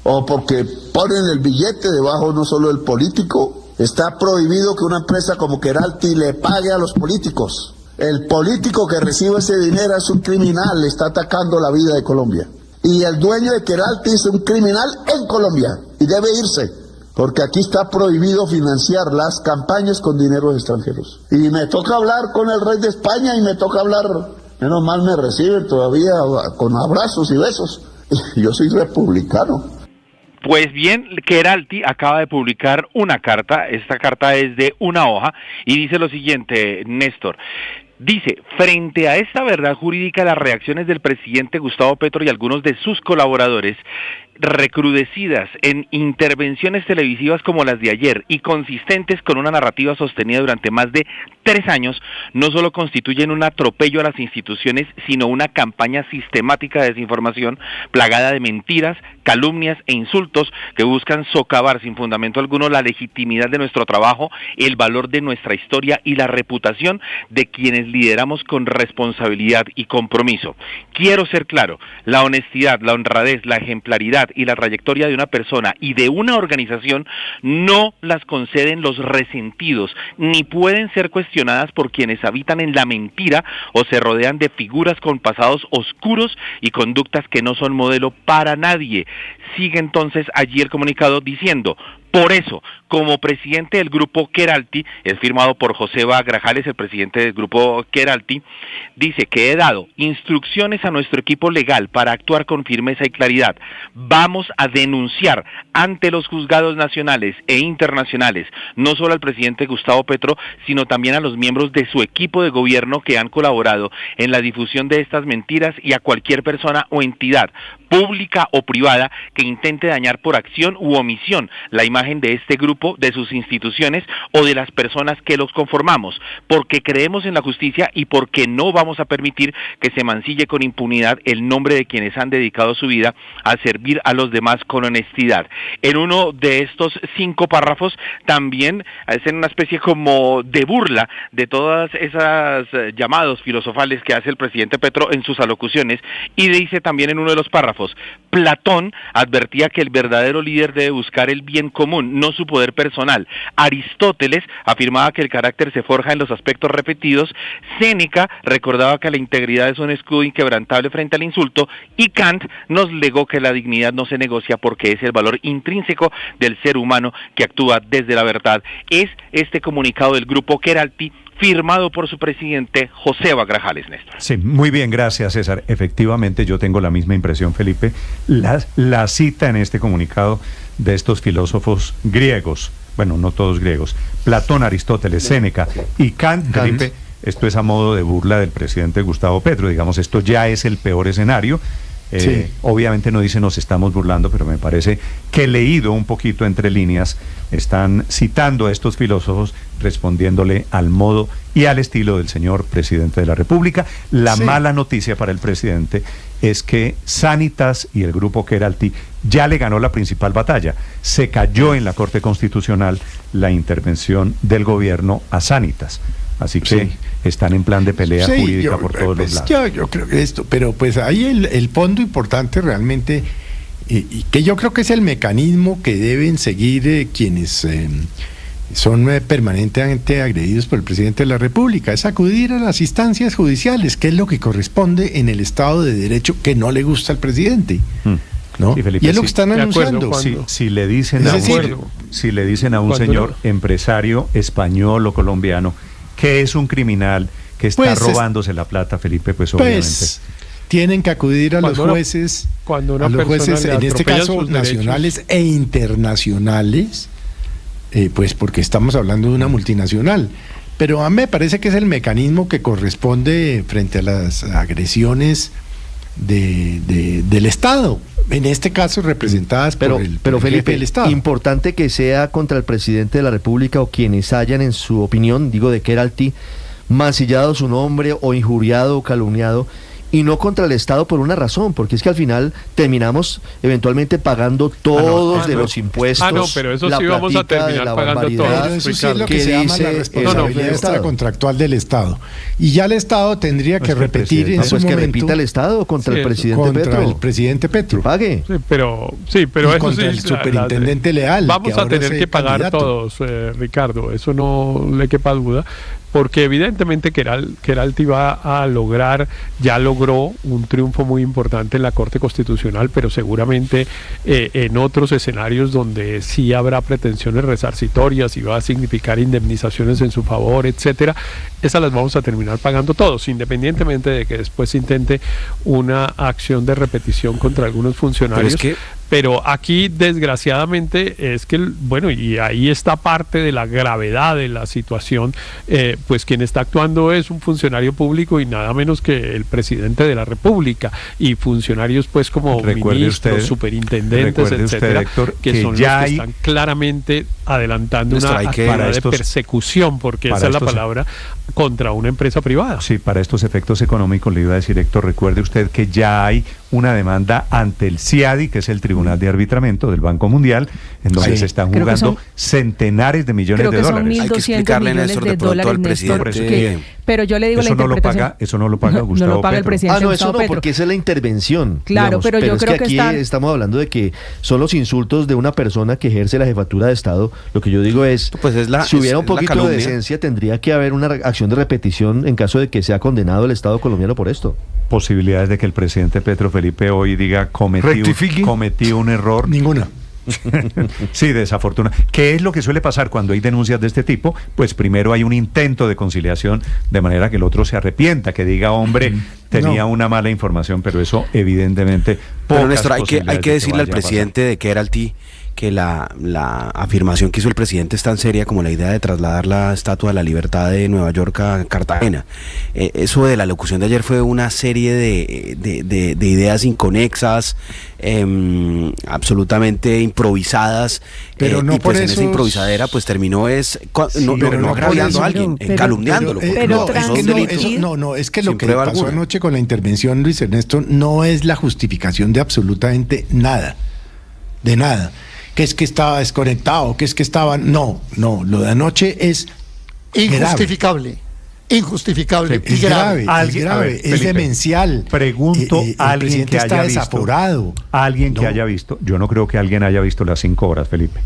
O porque ponen el billete debajo no solo del político. Está prohibido que una empresa como Keralty le pague a los políticos. El político que recibe ese dinero es un criminal, está atacando la vida de Colombia. Y el dueño de Keralty es un criminal en Colombia y debe irse, porque aquí está prohibido financiar las campañas con dineros extranjeros. Y me toca hablar con el rey de España y me toca hablar, menos mal me reciben todavía con abrazos y besos. Yo soy republicano. Pues bien, Keralty acaba de publicar una carta, esta carta es de una hoja y dice lo siguiente, Néstor. Dice, frente a esta verdad jurídica, las reacciones del presidente Gustavo Petro y algunos de sus colaboradores, recrudecidas en intervenciones televisivas como las de ayer y consistentes con una narrativa sostenida durante más de 3 años, no solo constituyen un atropello a las instituciones, sino una campaña sistemática de desinformación plagada de mentiras, calumnias e insultos que buscan socavar sin fundamento alguno la legitimidad de nuestro trabajo, el valor de nuestra historia y la reputación de quienes lideramos con responsabilidad y compromiso. Quiero ser claro, la honestidad, la honradez, la ejemplaridad y la trayectoria de una persona y de una organización no las conceden los resentidos, ni pueden ser cuestionadas por quienes habitan en la mentira o se rodean de figuras con pasados oscuros y conductas que no son modelo para nadie. Sigue entonces allí el comunicado diciendo: por eso, como presidente del grupo Keralty, es firmado por Joseba Grajales, el presidente del grupo Keralty, dice que he dado instrucciones a nuestro equipo legal para actuar con firmeza y claridad. Vamos a denunciar ante los juzgados nacionales e internacionales, no solo al presidente Gustavo Petro, sino también a los miembros de su equipo de gobierno que han colaborado en la difusión de estas mentiras y a cualquier persona o entidad, pública o privada, que intente dañar por acción u omisión la imagen de este grupo, de sus instituciones o de las personas que los conformamos, porque creemos en la justicia y porque no vamos a permitir que se mancille con impunidad el nombre de quienes han dedicado su vida a servir a los demás con honestidad. En uno de estos 5 párrafos también hacen una especie como de burla de todas esas llamados filosofales que hace el presidente Petro en sus alocuciones, y dice también en uno de los párrafos: Platón advertía que el verdadero líder debe buscar el bien común, no su poder personal. Aristóteles afirmaba que el carácter se forja en los aspectos repetidos. Séneca recordaba que la integridad es un escudo inquebrantable frente al insulto, y Kant nos legó que la dignidad no se negocia porque es el valor intrínseco del ser humano que actúa desde la verdad. Es este comunicado del grupo Keralty, firmado por su presidente Joseba Grajales, Néstor. Sí, muy bien, gracias César. Efectivamente, yo tengo la misma impresión, Felipe. La cita en este comunicado de estos filósofos griegos, bueno, no todos griegos, Platón, Aristóteles, Séneca y Kant, Felipe, esto es a modo de burla del presidente Gustavo Petro, digamos, esto ya es el peor escenario. Sí. Obviamente no dice nos estamos burlando, pero me parece que leído un poquito entre líneas, están citando a estos filósofos respondiéndole al modo y al estilo del señor presidente de la República. La mala noticia para el presidente es que Sanitas y el grupo Keralty ya le ganó la principal batalla. Se cayó en la Corte Constitucional la intervención del gobierno a Sanitas. Así que están en plan de pelea jurídica por todos los lados. Yo creo que esto, pero pues ahí el fondo importante realmente, y que yo creo que es el mecanismo que deben seguir quienes son permanentemente agredidos por el presidente de la República, es acudir a las instancias judiciales, que es lo que corresponde en el Estado de Derecho que no le gusta al presidente. ¿No? Sí, Felipe, y es lo que están anunciando. Si le dicen a un señor empresario español o colombiano que es un criminal, que está robándose la plata, Felipe, pues obviamente. Tienen que acudir a los jueces, en este caso nacionales e internacionales, pues porque estamos hablando de una multinacional. Pero a mí me parece que es el mecanismo que corresponde frente a las agresiones del Estado, en este caso representadas por el Felipe, jefe del Estado. Importante que sea contra el presidente de la República o quienes hayan, en su opinión, digo de Keralty, mancillado su nombre o injuriado o calumniado, y no contra el Estado por una razón, porque es que al final terminamos eventualmente pagando todos de los impuestos. Pero eso sí vamos a terminar pagando todos. Eso sí es lo que se llama la responsabilidad extracontractual del Estado. Y ya el Estado tendría que repetir en su momento. Que repita el Estado contra el presidente Petro. Contra el presidente Petro. Que pague. Pero eso contra el superintendente Leal. Vamos a tener que pagar todos, Ricardo. Eso no le quepa duda. Porque evidentemente Keralty va a ya logró un triunfo muy importante en la Corte Constitucional, pero seguramente en otros escenarios donde sí habrá pretensiones resarcitorias y va a significar indemnizaciones en su favor, etcétera, esas las vamos a terminar pagando todos, independientemente de que después intente una acción de repetición contra algunos funcionarios. Pero aquí, desgraciadamente, es que, y ahí está parte de la gravedad de la situación, pues quien está actuando es un funcionario público y nada menos que el presidente de la República, y funcionarios pues como ministros, superintendentes, etcétera, Héctor, que son los que están claramente adelantando una actividad de persecución, porque esa es la palabra, contra una empresa privada. Sí, para estos efectos económicos le iba a decir, Héctor, recuerde usted que ya hay una demanda ante el CIADI, que es el Tribunal de Arbitramiento del Banco Mundial, en donde se están jugando centenares de millones de dólares. Hay que explicarle, Néstor, de pronto al presidente. Pero yo le digo, eso no lo paga Gustavo Petro. No lo paga el presidente. Eso no, porque esa es la intervención. Claro, digamos, pero yo creo que aquí estamos hablando de que son los insultos de una persona que ejerce la jefatura de Estado. Lo que yo digo es, si hubiera un poquito de decencia, tendría que haber una acción de repetición en caso de que sea condenado el Estado colombiano por esto. Posibilidades de que el presidente Petro Felipe hoy diga cometí un error. Ninguna. Sí, desafortunado. ¿Qué es lo que suele pasar cuando hay denuncias de este tipo? Pues primero hay un intento de conciliación de manera que el otro se arrepienta, que diga, hombre, tenía una mala información, pero eso evidentemente... Pero Néstor, hay que decirle al presidente de Keralty que la afirmación que hizo el presidente es tan seria como la idea de trasladar la Estatua de la Libertad de Nueva York a Cartagena. Eso de la locución de ayer fue una serie de ideas inconexas, absolutamente improvisadas, pero no por pues eso... en esa improvisadera pues terminó no agraviando a alguien, calumniándolo. Es que lo que pasó anoche con la intervención, Luis Ernesto, no es la justificación de absolutamente nada, de nada. Que es que estaba desconectado, que es que estaba... No, lo de anoche es injustificable. Injustificable. Es grave, es demencial. Pregunto a alguien que haya desaforado. Alguien que haya visto, yo no creo que alguien haya visto las 5 horas, Felipe.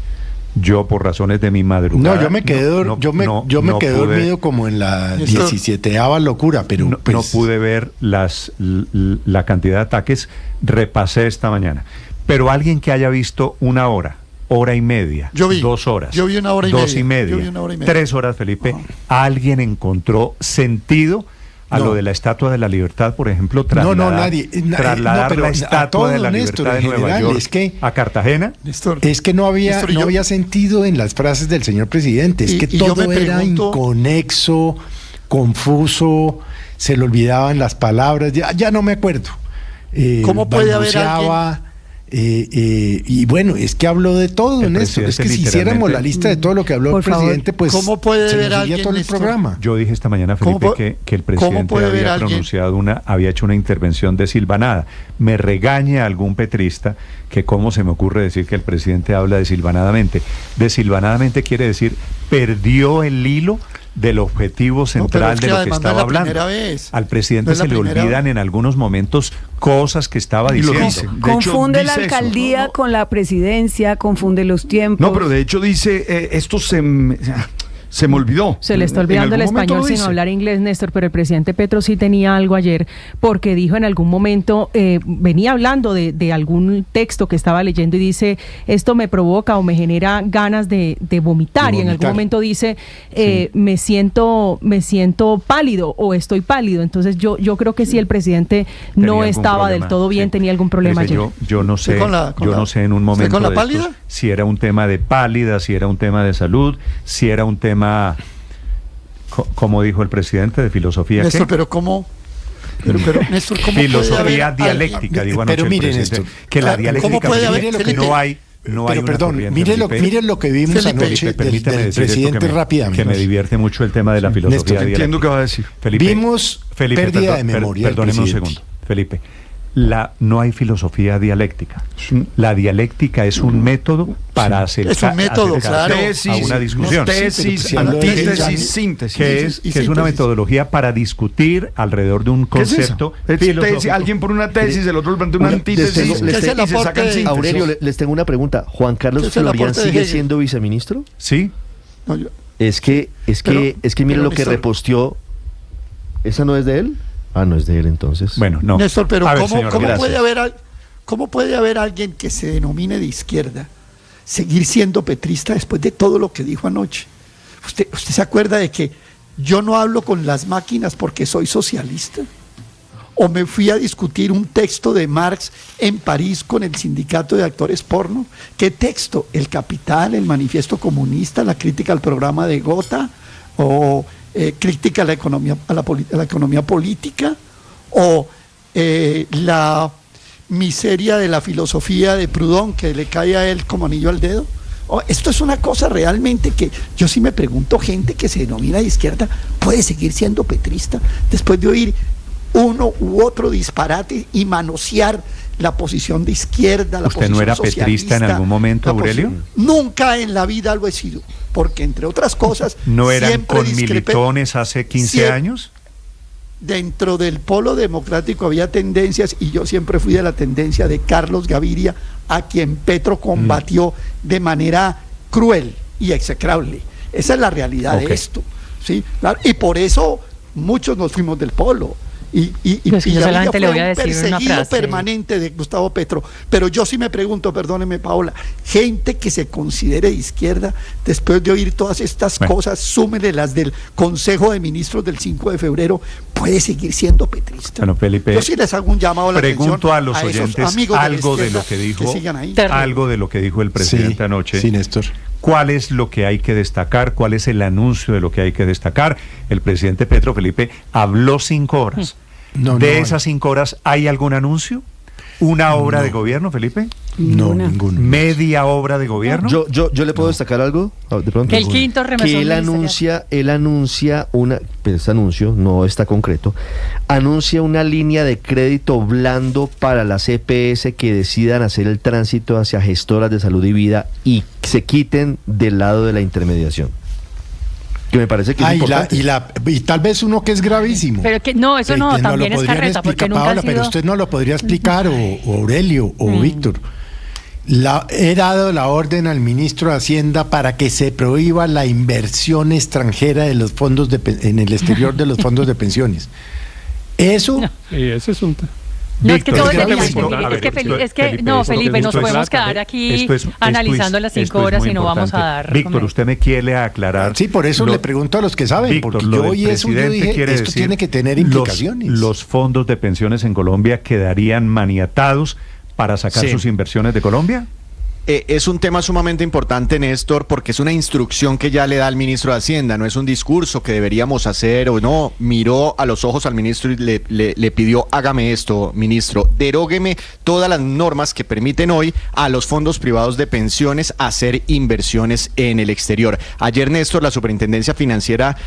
Yo, por razones de mi madrugada... No, yo me quedé dormido como en la 17ª locura, pero... No pude ver la cantidad de ataques, repasé esta mañana. Pero alguien que haya visto 1 hora, hora y media, 2 horas, yo vi 1 hora y 2 y media, 3 horas, Felipe, ¿alguien encontró sentido a lo de la Estatua de la Libertad, por ejemplo, nadie. Trasladar la Estatua de la Libertad de Nueva York a Cartagena? Es que no había sentido en las frases del señor presidente, es que todo era inconexo, confuso, se le olvidaban las palabras, ya no me acuerdo. ¿Cómo puede haber alguien? Y bueno, es que habló de todo en esto. Es que si hiciéramos la lista de todo lo que habló el presidente, pues ¿cómo puede se ver nos alguien todo el programa? Yo dije esta mañana, Felipe, que el presidente había hecho una intervención desilvanada. Me regaña algún petrista que cómo se me ocurre decir que el presidente habla desilvanadamente. Desilvanadamente quiere decir perdió el hilo del objetivo central de lo que estaba hablando. Al presidente se le olvidan en algunos momentos cosas que estaba diciendo. Confunde la alcaldía con la presidencia, confunde los tiempos. No, pero de hecho dice, se me olvidó. Se le está olvidando el español sin hablar inglés, Néstor, pero el presidente Petro sí tenía algo ayer, porque dijo en algún momento, venía hablando de algún texto que estaba leyendo y dice, esto me provoca o me genera ganas de vomitar, y en algún momento dice, me siento pálido o estoy pálido. Entonces yo creo que sí, el presidente no estaba del todo bien, tenía algún problema ayer. Yo no sé, no sé en un momento con la de pálida? estos, si era un tema de pálida, si era un tema de salud, si era un tema, como dijo el presidente, de filosofía. Néstor, pero ¿cómo? Pero Néstor, ¿cómo filosofía dialléctica, digo anoche. Pero miren esto, que la dialéctica no hay. Pero perdón, miren lo que vimos anoche del presidente rápidamente. Que me divierte mucho el tema de la filosofía dialéctica. Entiendo que va a decir. Vimos pérdida de memoria. Perdóneme un segundo, Felipe. No hay filosofía dialéctica. La dialéctica es un método para acercar a una discusión. Tesis, antítesis, síntesis. Que es una metodología para discutir alrededor de un concepto filosófico. Alguien por una tesis, el otro plantea una antítesis. Aurelio, les tengo una pregunta. ¿Juan Carlos Florian sigue siendo viceministro? Sí. Es que miren lo que reposteó. ¿Esa no es de él? No es de él entonces. Bueno, no. Néstor, pero ¿cómo puede haber alguien que se denomine de izquierda seguir siendo petrista después de todo lo que dijo anoche? ¿Usted se acuerda de que yo no hablo con las máquinas porque soy socialista? ¿O me fui a discutir un texto de Marx en París con el sindicato de actores porno? ¿Qué texto? ¿El Capital, el Manifiesto Comunista, la crítica al programa de Gotha? ¿O crítica a la economía política, o la miseria de la filosofía de Proudhon que le cae a él como anillo al dedo? Esto es una cosa realmente que yo sí me pregunto, gente que se denomina de izquierda puede seguir siendo petrista después de oír uno u otro disparate y manosear la posición de izquierda, la posición socialista. ¿Usted no era petrista en algún momento, Aurelio? Nunca en la vida lo he sido, porque entre otras cosas... ¿No eran conmilitones hace 15 años? Dentro del polo democrático había tendencias, y yo siempre fui de la tendencia de Carlos Gaviria, a quien Petro combatió de manera cruel y execrable. Esa es la realidad de esto, ¿sí? Y por eso muchos nos fuimos del polo. Y yo solamente le voy a decir una frase permanente de Gustavo Petro. Pero yo sí me pregunto, perdóneme Paola, gente que se considere de izquierda, después de oír todas estas cosas, súmele las del Consejo de Ministros del 5 de febrero, puede seguir siendo petrista. Bueno, Felipe, yo sí les hago un llamado a la atención. Pregunto a los oyentes algo de lo que dijo, algo de lo que dijo el presidente anoche. Sí, Néstor. ¿Cuál es lo que hay que destacar? ¿Cuál es el anuncio de lo que hay que destacar? El presidente Petro, Felipe, habló 5 horas. De esas 5 horas, ¿hay algún anuncio? ¿Una obra de gobierno, Felipe? No, ninguna. ¿Media obra de gobierno? Yo le puedo destacar algo. De pronto, que el quinto remesón que él anuncia una, pues ese anuncio no está concreto, anuncia una línea de crédito blando para las EPS que decidan hacer el tránsito hacia gestoras de salud y vida y se quiten del lado de la intermediación. Que me parece que es importante. Y tal vez uno que es gravísimo. Pero que no, eso no, también es carreta, porque nunca Paola, pero usted no lo podría explicar, o Aurelio, o Víctor. He dado la orden al ministro de Hacienda para que se prohíba la inversión extranjera de los fondos en el exterior de los fondos de pensiones. Eso... ese es un... No, es que todo Felipe, nos podemos quedar aquí analizando las 5 horas y no vamos a dar. Víctor, usted me quiere aclarar. Sí, por eso le pregunto a los que saben, Víctor, porque yo oí eso y yo dije, esto tiene que tener implicaciones. Los fondos de pensiones en Colombia quedarían maniatados para sacar sus inversiones de Colombia. Es un tema sumamente importante, Néstor, porque es una instrucción que ya le da al ministro de Hacienda, no es un discurso que deberíamos hacer o no. Miró a los ojos al ministro y le pidió, hágame esto, ministro, derógueme todas las normas que permiten hoy a los fondos privados de pensiones hacer inversiones en el exterior. Ayer, Néstor, la Superintendencia Financiera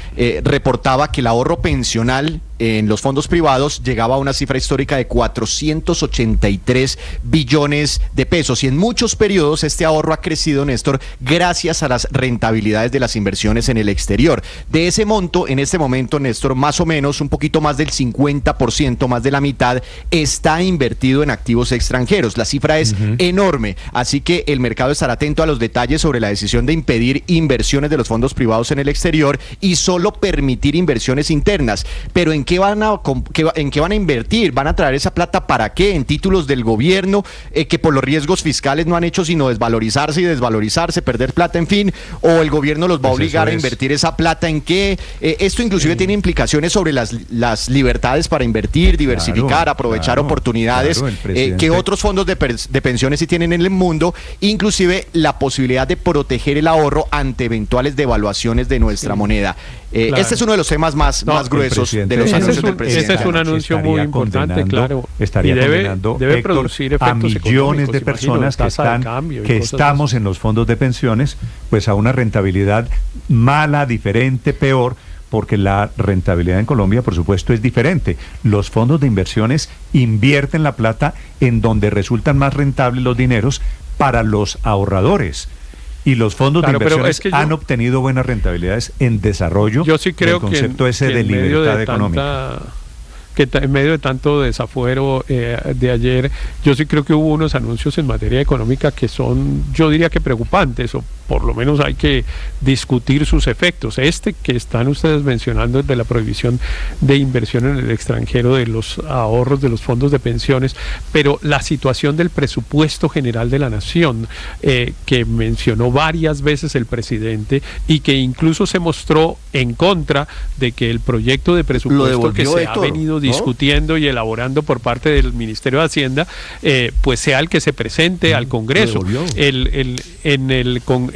reportaba que el ahorro pensional en los fondos privados llegaba a una cifra histórica de 483 billones de pesos. Y en muchos periodos este ahorro ha crecido, Néstor, gracias a las rentabilidades de las inversiones en el exterior. De ese monto, en este momento, Néstor, más o menos un poquito más del 50%, más de la mitad, está invertido en activos extranjeros. La cifra es enorme, así que el mercado estará atento a los detalles sobre la decisión de impedir inversiones de los fondos privados en el exterior y solo permitir inversiones internas. Pero ¿en qué van a invertir? ¿Van a traer esa plata para qué? ¿En títulos del gobierno que por los riesgos fiscales no han hecho sino desvalorizarse, perder plata, en fin? ¿O el gobierno los va a obligar a invertir esa plata en qué? Esto inclusive tiene implicaciones sobre las libertades para invertir, diversificar, aprovechar oportunidades que otros fondos de pensiones sí tienen en el mundo, inclusive la posibilidad de proteger el ahorro ante eventuales devaluaciones de nuestra moneda. Este es uno de los temas más gruesos de los anuncios del presidente. Ese es un anuncio muy importante, claro. Estaría condenando, debe Héctor, producir efectos a millones de personas que estamos en los fondos de pensiones, pues a una rentabilidad mala, diferente, peor, porque la rentabilidad en Colombia, por supuesto, es diferente. Los fondos de inversiones invierten la plata en donde resultan más rentables los dineros para los ahorradores. Y los fondos de inversiones han obtenido buenas rentabilidades en desarrollo. Yo sí creo el concepto que ese de libertad económica. Que en medio de tanto desafuero de ayer, yo sí creo que hubo unos anuncios en materia económica que son, yo diría que preocupantes, o por lo menos hay que discutir sus efectos. Este que están ustedes mencionando de la prohibición de inversión en el extranjero de los ahorros de los fondos de pensiones, pero la situación del presupuesto general de la nación, que mencionó varias veces el presidente y que incluso se mostró en contra de que el proyecto de presupuesto que se ha venido discutiendo y elaborando por parte del Ministerio de Hacienda, pues sea el que se presente al Congreso.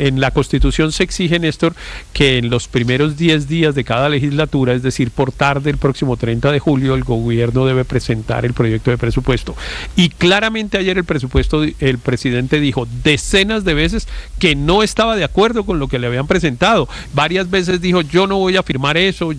En la Constitución se exige, Néstor, que en los primeros 10 días de cada legislatura, es decir, por tarde el próximo 30 de julio, el gobierno debe presentar el proyecto de presupuesto. Y claramente ayer el presidente dijo decenas de veces que no estaba de acuerdo con lo que le habían presentado. Varias veces dijo, yo no voy a firmar eso,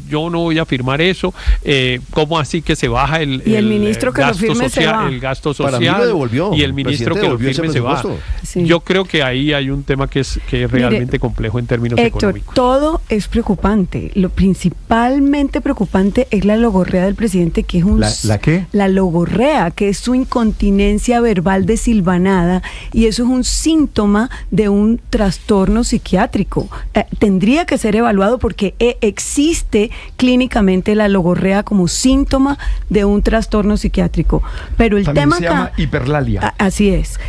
¿cómo así que se baja el ministro que gasto lo firme social, se va? el gasto social? Para mí lo devolvió. Y el ministro que lo firme se va. Sí. Yo creo que ahí hay un tema que es realmente complejo en términos económicos. Todo es preocupante. Lo principalmente preocupante es la logorrea del presidente, que es un... ¿La qué? La logorrea, que es su incontinencia verbal desilvanada, y eso es un síntoma de un trastorno psiquiátrico. Tendría que ser evaluado porque existe clínicamente la logorrea como síntoma de un trastorno psiquiátrico. Pero el También tema se llama hiperlalia. Así es.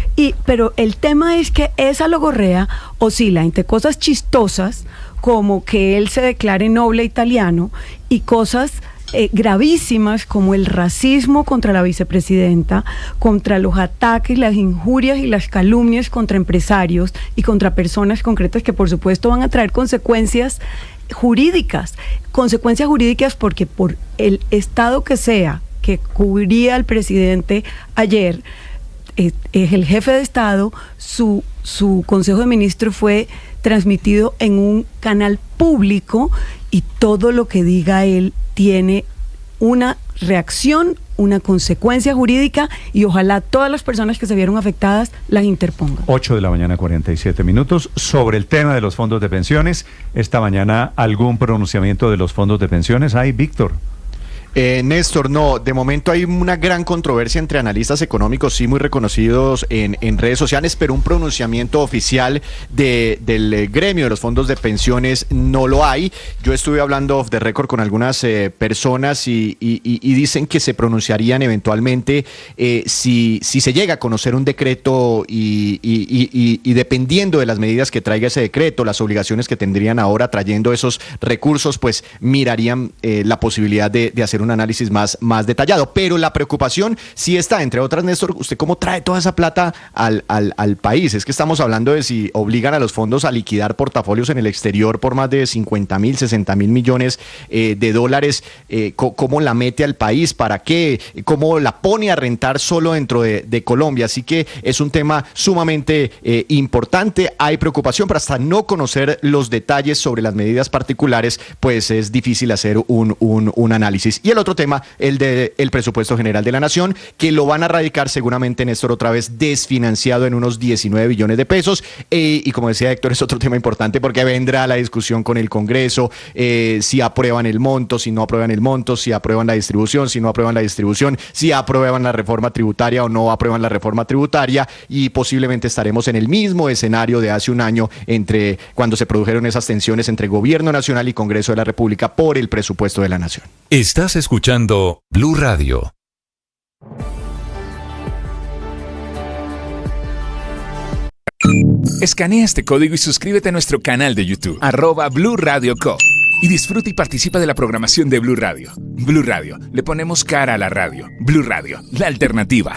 Pero el tema es que esa logorrea oscila entre cosas chistosas, como que él se declare noble italiano, y cosas gravísimas como el racismo contra la vicepresidenta, contra los ataques, las injurias y las calumnias contra empresarios y contra personas concretas que por supuesto van a traer consecuencias jurídicas porque por el estado que sea que cubría el presidente ayer, es el jefe de Estado, su Consejo de Ministros fue transmitido en un canal público y todo lo que diga él tiene una reacción, una consecuencia jurídica, y ojalá todas las personas que se vieron afectadas las interpongan. 8:47 a.m. Sobre el tema de los fondos de pensiones, esta mañana algún pronunciamiento de los fondos de pensiones. ¿Hay, Víctor? Néstor, no, de momento hay una gran controversia entre analistas económicos, sí muy reconocidos en redes sociales, pero un pronunciamiento oficial del gremio de los fondos de pensiones no lo hay. Yo estuve hablando off the record con algunas personas y dicen que se pronunciarían eventualmente si se llega a conocer un decreto y dependiendo de las medidas que traiga ese decreto, las obligaciones que tendrían ahora trayendo esos recursos, pues mirarían la posibilidad de hacer un análisis más detallado, pero la preocupación sí está, entre otras, Néstor, ¿usted cómo trae toda esa plata al país? Es que estamos hablando de si obligan a los fondos a liquidar portafolios en el exterior por más de 50.000, 60.000 millones de dólares, ¿cómo la mete al país? ¿Para qué? ¿Cómo la pone a rentar solo dentro de Colombia? Así que es un tema sumamente importante, hay preocupación, pero hasta no conocer los detalles sobre las medidas particulares, pues es difícil hacer un análisis. Y el otro tema, el del presupuesto general de la Nación, que lo van a radicar seguramente, Néstor, otra vez desfinanciado en unos 19 billones de pesos. Y como decía Héctor, es otro tema importante porque vendrá la discusión con el Congreso, si aprueban el monto, si no aprueban el monto, si aprueban la distribución, si no aprueban la distribución, si aprueban la reforma tributaria o no aprueban la reforma tributaria, y posiblemente estaremos en el mismo escenario de hace un año entre cuando se produjeron esas tensiones entre Gobierno Nacional y Congreso de la República por el presupuesto de la Nación. Estás escuchando Blue Radio. Escanea este código y suscríbete a nuestro canal de YouTube, @Blue Radio Co. Y disfruta y participa de la programación de Blue Radio. Blue Radio, le ponemos cara a la radio. Blue Radio, la alternativa.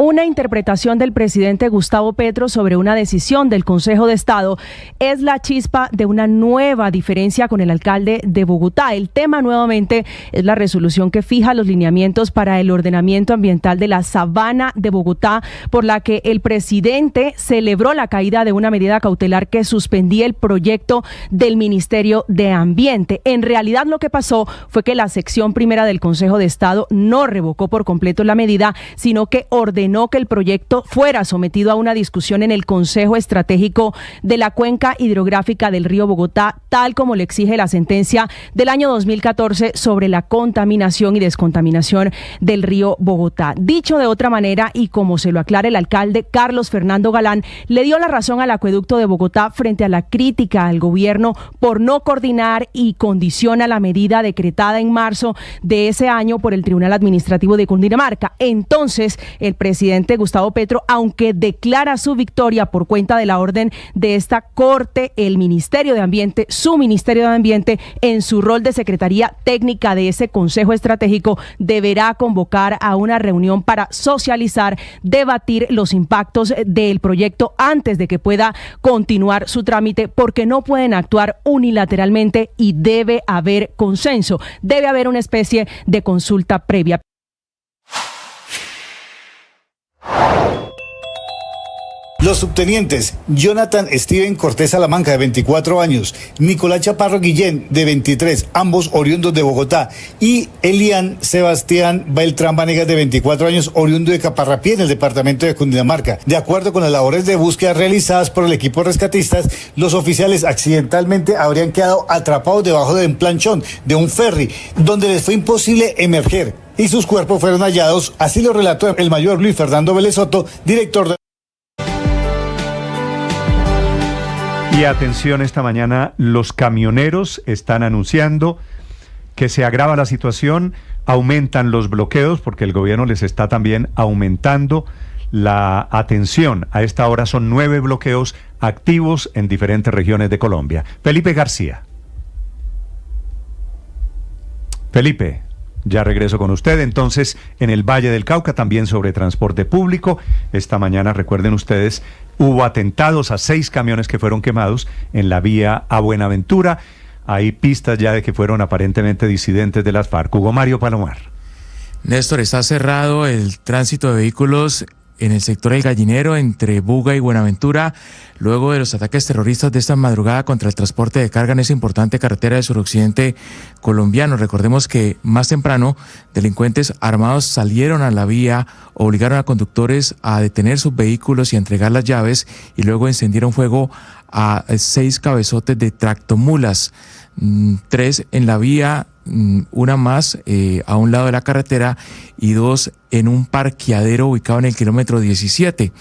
Una interpretación del presidente Gustavo Petro sobre una decisión del Consejo de Estado es la chispa de una nueva diferencia con el alcalde de Bogotá. El tema nuevamente es la resolución que fija los lineamientos para el ordenamiento ambiental de la Sabana de Bogotá, por la que el presidente celebró la caída de una medida cautelar que suspendía el proyecto del Ministerio de Ambiente. En realidad lo que pasó fue que la sección primera del Consejo de Estado no revocó por completo la medida, sino que ordenó que el proyecto fuera sometido a una discusión en el Consejo Estratégico de la Cuenca Hidrográfica del Río Bogotá, tal como le exige la sentencia del año 2014 sobre la contaminación y descontaminación del Río Bogotá. Dicho de otra manera, y como se lo aclara el alcalde Carlos Fernando Galán, le dio la razón al acueducto de Bogotá frente a la crítica al gobierno por no coordinar y condiciona la medida decretada en marzo de ese año por el Tribunal Administrativo de Cundinamarca. Entonces, el presidente Gustavo Petro, aunque declara su victoria por cuenta de la orden de esta Corte, el Ministerio de Ambiente, su Ministerio de Ambiente, en su rol de Secretaría Técnica de ese Consejo Estratégico, deberá convocar a una reunión para socializar, debatir los impactos del proyecto antes de que pueda continuar su trámite, porque no pueden actuar unilateralmente y debe haber consenso, debe haber una especie de consulta previa. Los subtenientes Jonathan Steven Cortés Salamanca, de 24 años, Nicolás Chaparro Guillén, de 23, ambos oriundos de Bogotá, y Elian Sebastián Beltrán Vanegas, de 24 años, oriundo de Caparrapié, en el departamento de Cundinamarca. De acuerdo con las labores de búsqueda realizadas por el equipo de rescatistas, los oficiales accidentalmente habrían quedado atrapados debajo de un planchón de un ferry, donde les fue imposible emerger, y sus cuerpos fueron hallados. Así lo relató el mayor Luis Fernando Vélez Soto, director de... Y atención, esta mañana los camioneros están anunciando que se agrava la situación, aumentan los bloqueos porque el gobierno les está también aumentando la atención. A esta hora son 9 bloqueos activos en diferentes regiones de Colombia. Felipe García. Felipe, ya regreso con usted. Entonces, en el Valle del Cauca, también sobre transporte público. Esta mañana, recuerden ustedes, hubo atentados a 6 camiones que fueron quemados en la vía a Buenaventura. Hay pistas ya de que fueron aparentemente disidentes de las FARC. Hugo Mario Palomar. Néstor, está cerrado el tránsito de vehículos en el sector El Gallinero, entre Buga y Buenaventura, luego de los ataques terroristas de esta madrugada contra el transporte de carga en esa importante carretera del suroccidente colombiano. Recordemos que más temprano delincuentes armados salieron a la vía, obligaron a conductores a detener sus vehículos y a entregar las llaves, y luego encendieron fuego a 6 cabezotes de tractomulas, 3 en la vía, una más a un lado de la carretera y 2 en un parqueadero ubicado en el kilómetro 17.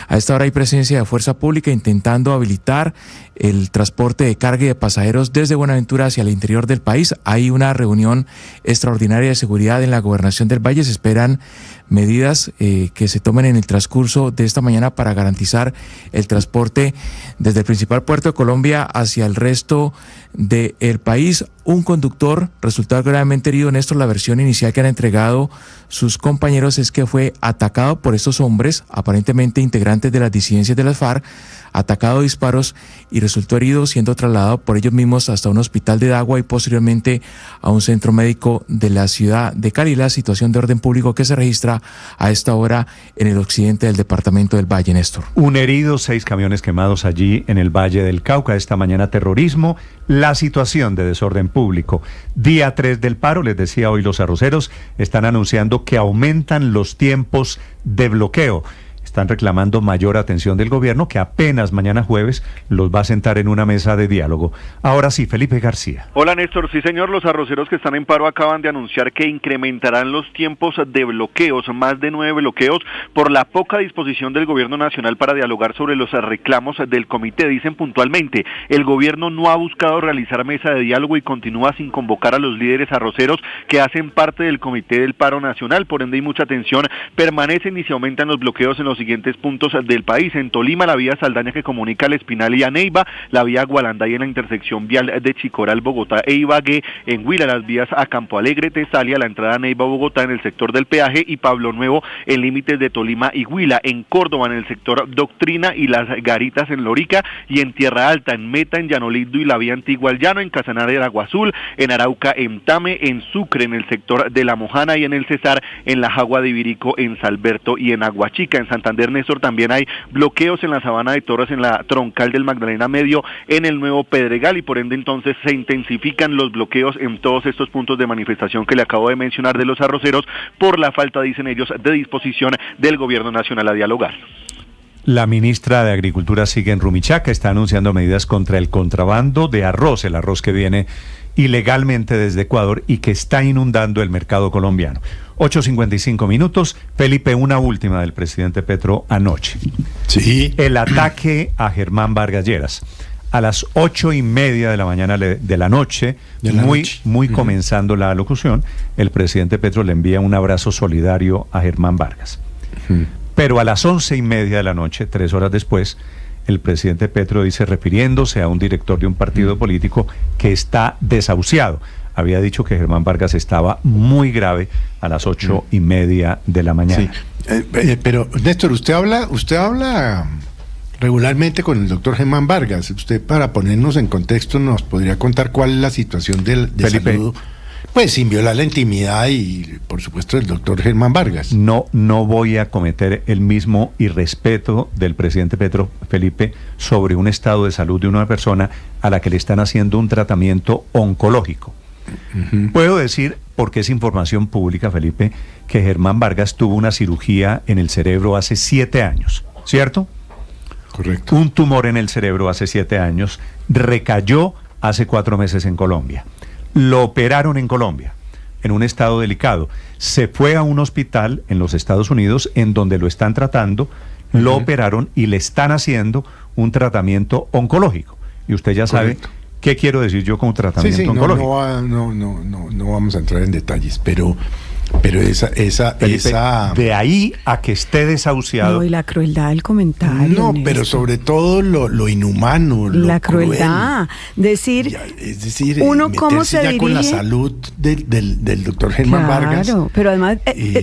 A esta hora hay presencia de fuerza pública intentando habilitar el transporte de carga y de pasajeros desde Buenaventura hacia el interior del país. Hay una reunión extraordinaria de seguridad en la Gobernación del Valle. Se esperan medidas que se tomen en el transcurso de esta mañana para garantizar el transporte desde el principal puerto de Colombia hacia el resto del país. Un conductor resultó gravemente herido. Néstor, la versión inicial que han entregado sus compañeros es que fue atacado por estos hombres, aparentemente integrantes de las disidencias de las FARC, atacado a disparos y resultó herido, siendo trasladado por ellos mismos hasta un hospital de Dagua y posteriormente a un centro médico de la ciudad de Cali. La situación de orden público que se registra a esta hora en el occidente del departamento del Valle, Néstor. Un herido, 6 camiones quemados allí en el Valle del Cauca. Esta mañana terrorismo, la situación de desorden público. Día 3 del paro, les decía hoy los arroceros, están anunciando que aumentan los tiempos de bloqueo. Están reclamando mayor atención del gobierno, que apenas mañana jueves los va a sentar en una mesa de diálogo. Ahora sí, Felipe García. Hola Néstor, sí señor, los arroceros que están en paro acaban de anunciar que incrementarán los tiempos de bloqueos, más de 9 bloqueos, por la poca disposición del gobierno nacional para dialogar sobre los reclamos del comité. Dicen puntualmente, el gobierno no ha buscado realizar mesa de diálogo y continúa sin convocar a los líderes arroceros que hacen parte del comité del paro nacional. Por ende hay mucha tensión, permanecen y se aumentan los bloqueos en los siguientes puntos del país. En Tolima, la vía Saldaña que comunica al Espinal y a Neiva, la vía Gualanday en la intersección vial de Chicoral, Bogotá e Ibagué. En Huila, las vías a Campo Alegre, Tesalia, la entrada a Neiva, Bogotá en el sector del peaje y Pablo Nuevo en límites de Tolima y Huila. En Córdoba, en el sector Doctrina y las Garitas en Lorica, y en Tierra Alta, en Meta, en Llanolindo y la vía Antigua al Llano, en Casanare del Agua Azul, en Arauca, en Tame, en Sucre, en el sector de La Mojana y en el Cesar, en la Jagua de Ibirico, en Salberto y en Aguachica. En Santander, Néstor, también hay bloqueos en la Sabana de Torres, en la Troncal del Magdalena Medio, en el Nuevo Pedregal, y por ende entonces se intensifican los bloqueos en todos estos puntos de manifestación que le acabo de mencionar de los arroceros por la falta, dicen ellos, de disposición del gobierno nacional a dialogar. La ministra de Agricultura sigue en Rumichaca, está anunciando medidas contra el contrabando de arroz, el arroz que viene ilegalmente desde Ecuador y que está inundando el mercado colombiano. 8:55 minutos. Felipe, una última del presidente Petro anoche. Sí. El ataque a Germán Vargas Lleras. A las 8:30 de la mañana de la noche, muy comenzando la locución, el presidente Petro le envía un abrazo solidario a Germán Vargas. Pero a las 11:30 de la noche, 3 horas después, el presidente Petro dice, refiriéndose a un director de un partido político, que está desahuciado. Había dicho que Germán Vargas estaba muy grave a las 8:30 de la mañana. Sí. Pero, Néstor, usted habla regularmente con el doctor Germán Vargas. Usted, para ponernos en contexto, nos podría contar cuál es la situación de Felipe, salud, pues sin violar la intimidad y, por supuesto, del doctor Germán Vargas. No voy a cometer el mismo irrespeto del presidente Petro, Felipe, sobre un estado de salud de una persona a la que le están haciendo un tratamiento oncológico. Puedo decir, porque es información pública, Felipe, que Germán Vargas tuvo una cirugía en el cerebro hace 7 años, ¿cierto? Correcto. Un tumor en el cerebro hace 7 años, recayó hace 4 meses en Colombia. Lo operaron en Colombia, en un estado delicado. Se fue a un hospital en los Estados Unidos en donde lo están tratando, lo operaron y le están haciendo un tratamiento oncológico. Y usted ya sabe qué quiero decir yo con tratamiento oncológico. No vamos a entrar en detalles, pero esa de ahí a que esté desahuciado. No, y la crueldad del comentario. No, pero sobre todo lo inhumano, la crueldad. Es decir, uno cómo se dirige con la salud del doctor Germán Vargas. Claro, pero además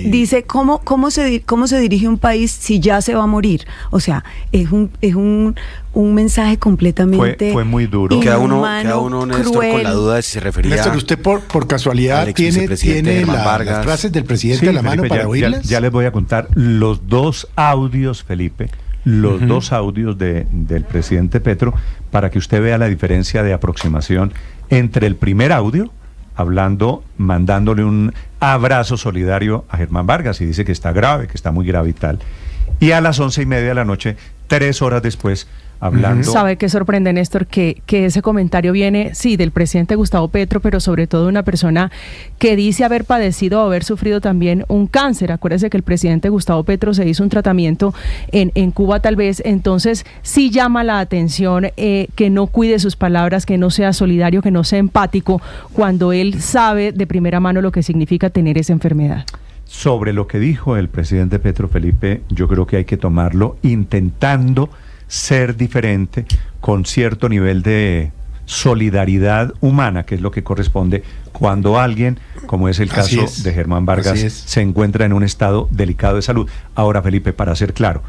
dice cómo se dirige un país si ya se va a morir. O sea, es un mensaje completamente fue muy duro. Queda uno Néstor, con la duda de si se refería. Néstor, usted por casualidad tiene las frases del presidente a la mano, Felipe, para oírlas. Ya les voy a contar los 2 audios, Felipe, los 2 audios del presidente Petro, para que usted vea la diferencia de aproximación entre el primer audio, mandándole un abrazo solidario a Germán Vargas, y dice que está grave, que está muy grave y tal, y a las 11:30 de la noche, 3 horas después, hablando. ¿Sabe qué sorprende, Néstor? Que ese comentario viene, sí, del presidente Gustavo Petro, pero sobre todo de una persona que dice haber padecido o haber sufrido también un cáncer. Acuérdese que el presidente Gustavo Petro se hizo un tratamiento en Cuba, tal vez. Entonces sí llama la atención que no cuide sus palabras, que no sea solidario, que no sea empático, cuando él sabe de primera mano lo que significa tener esa enfermedad. Sobre lo que dijo el presidente Petro, Felipe, yo creo que hay que tomarlo intentando ser diferente, con cierto nivel de solidaridad humana, que es lo que corresponde cuando alguien, como es el caso de Germán Vargas, se encuentra en un estado delicado de salud. Ahora, Felipe, para ser claro,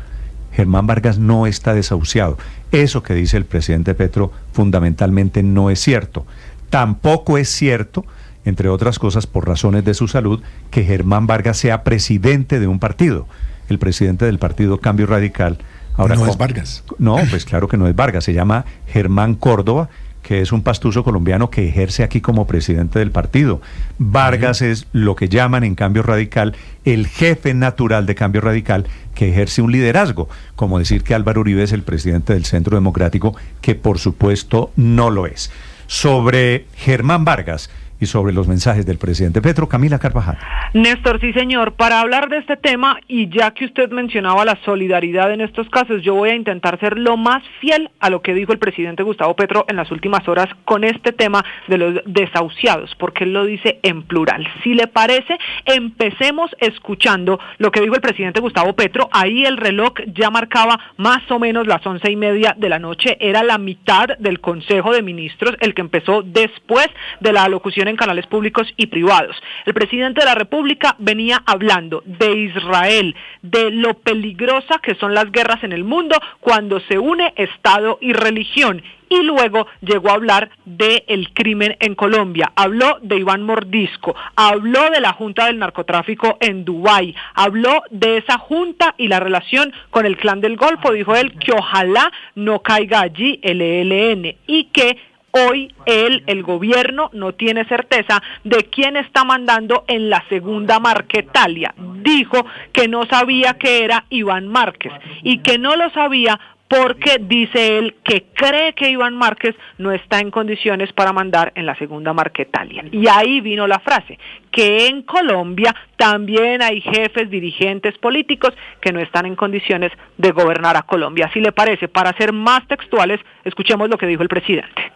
Germán Vargas no está desahuciado. Eso que dice el presidente Petro fundamentalmente no es cierto. Tampoco es cierto, entre otras cosas por razones de su salud, que Germán Vargas sea presidente de un partido. El presidente del partido Cambio Radical... Ahora, no es Vargas. No, pues claro que no es Vargas. Se llama Germán Córdoba, que es un pastuso colombiano que ejerce aquí como presidente del partido. Vargas es lo que llaman en Cambio Radical el jefe natural de Cambio Radical, que ejerce un liderazgo, como decir que Álvaro Uribe es el presidente del Centro Democrático, que por supuesto no lo es. Sobre Germán Vargas y sobre los mensajes del presidente Petro, Camila Carvajal. Néstor, sí señor, para hablar de este tema, y ya que usted mencionaba la solidaridad en estos casos, yo voy a intentar ser lo más fiel a lo que dijo el presidente Gustavo Petro en las últimas horas con este tema de los desahuciados, porque él lo dice en plural. Si le parece, empecemos escuchando lo que dijo el presidente Gustavo Petro. Ahí el reloj ya marcaba más o menos las 11:30 de la noche, era la mitad del Consejo de Ministros, el que empezó después de la alocución en canales públicos y privados. El presidente de la República venía hablando de Israel, de lo peligrosa que son las guerras en el mundo cuando se une Estado y religión. Y luego llegó a hablar del crimen en Colombia, habló de Iván Mordisco, habló de la Junta del Narcotráfico en Dubái, habló de esa junta y la relación con el Clan del Golfo. Dijo él que ojalá no caiga allí el ELN y que hoy el gobierno no tiene certeza de quién está mandando en la segunda Marquetalia. Dijo que no sabía que era Iván Márquez y que no lo sabía porque dice él que cree que Iván Márquez no está en condiciones para mandar en la segunda Marquetalia. Y ahí vino la frase, que en Colombia también hay jefes, dirigentes políticos que no están en condiciones de gobernar a Colombia. Si le parece, para ser más textuales, escuchemos lo que dijo el presidente.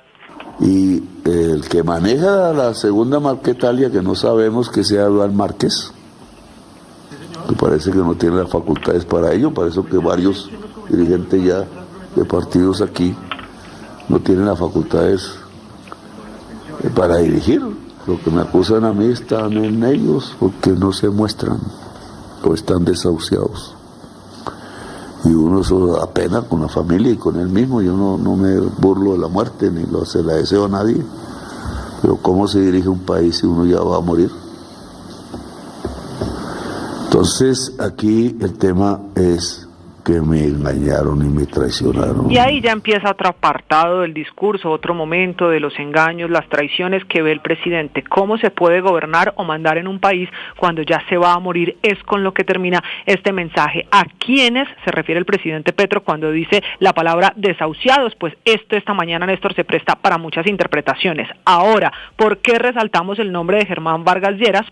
Y el que maneja la segunda Marquetalia, que no sabemos que sea Iván Márquez, me parece que no tiene las facultades para ello. Parece que varios dirigentes ya de partidos aquí no tienen las facultades para dirigir. Lo que me acusan a mí están en ellos porque no se muestran o están desahuciados. Y uno solo apenas con la familia y con él mismo. Yo no me burlo de la muerte ni se la deseo a nadie, pero ¿cómo se dirige un país si uno ya va a morir? Entonces aquí el tema es que me engañaron y me traicionaron. Y ahí ya empieza otro apartado del discurso, otro momento de los engaños, las traiciones que ve el presidente. ¿Cómo se puede gobernar o mandar en un país cuando ya se va a morir? Es con lo que termina este mensaje. ¿A quiénes se refiere el presidente Petro cuando dice la palabra desahuciados? Pues esta mañana, Néstor, se presta para muchas interpretaciones. Ahora, ¿por qué resaltamos el nombre de Germán Vargas Lleras?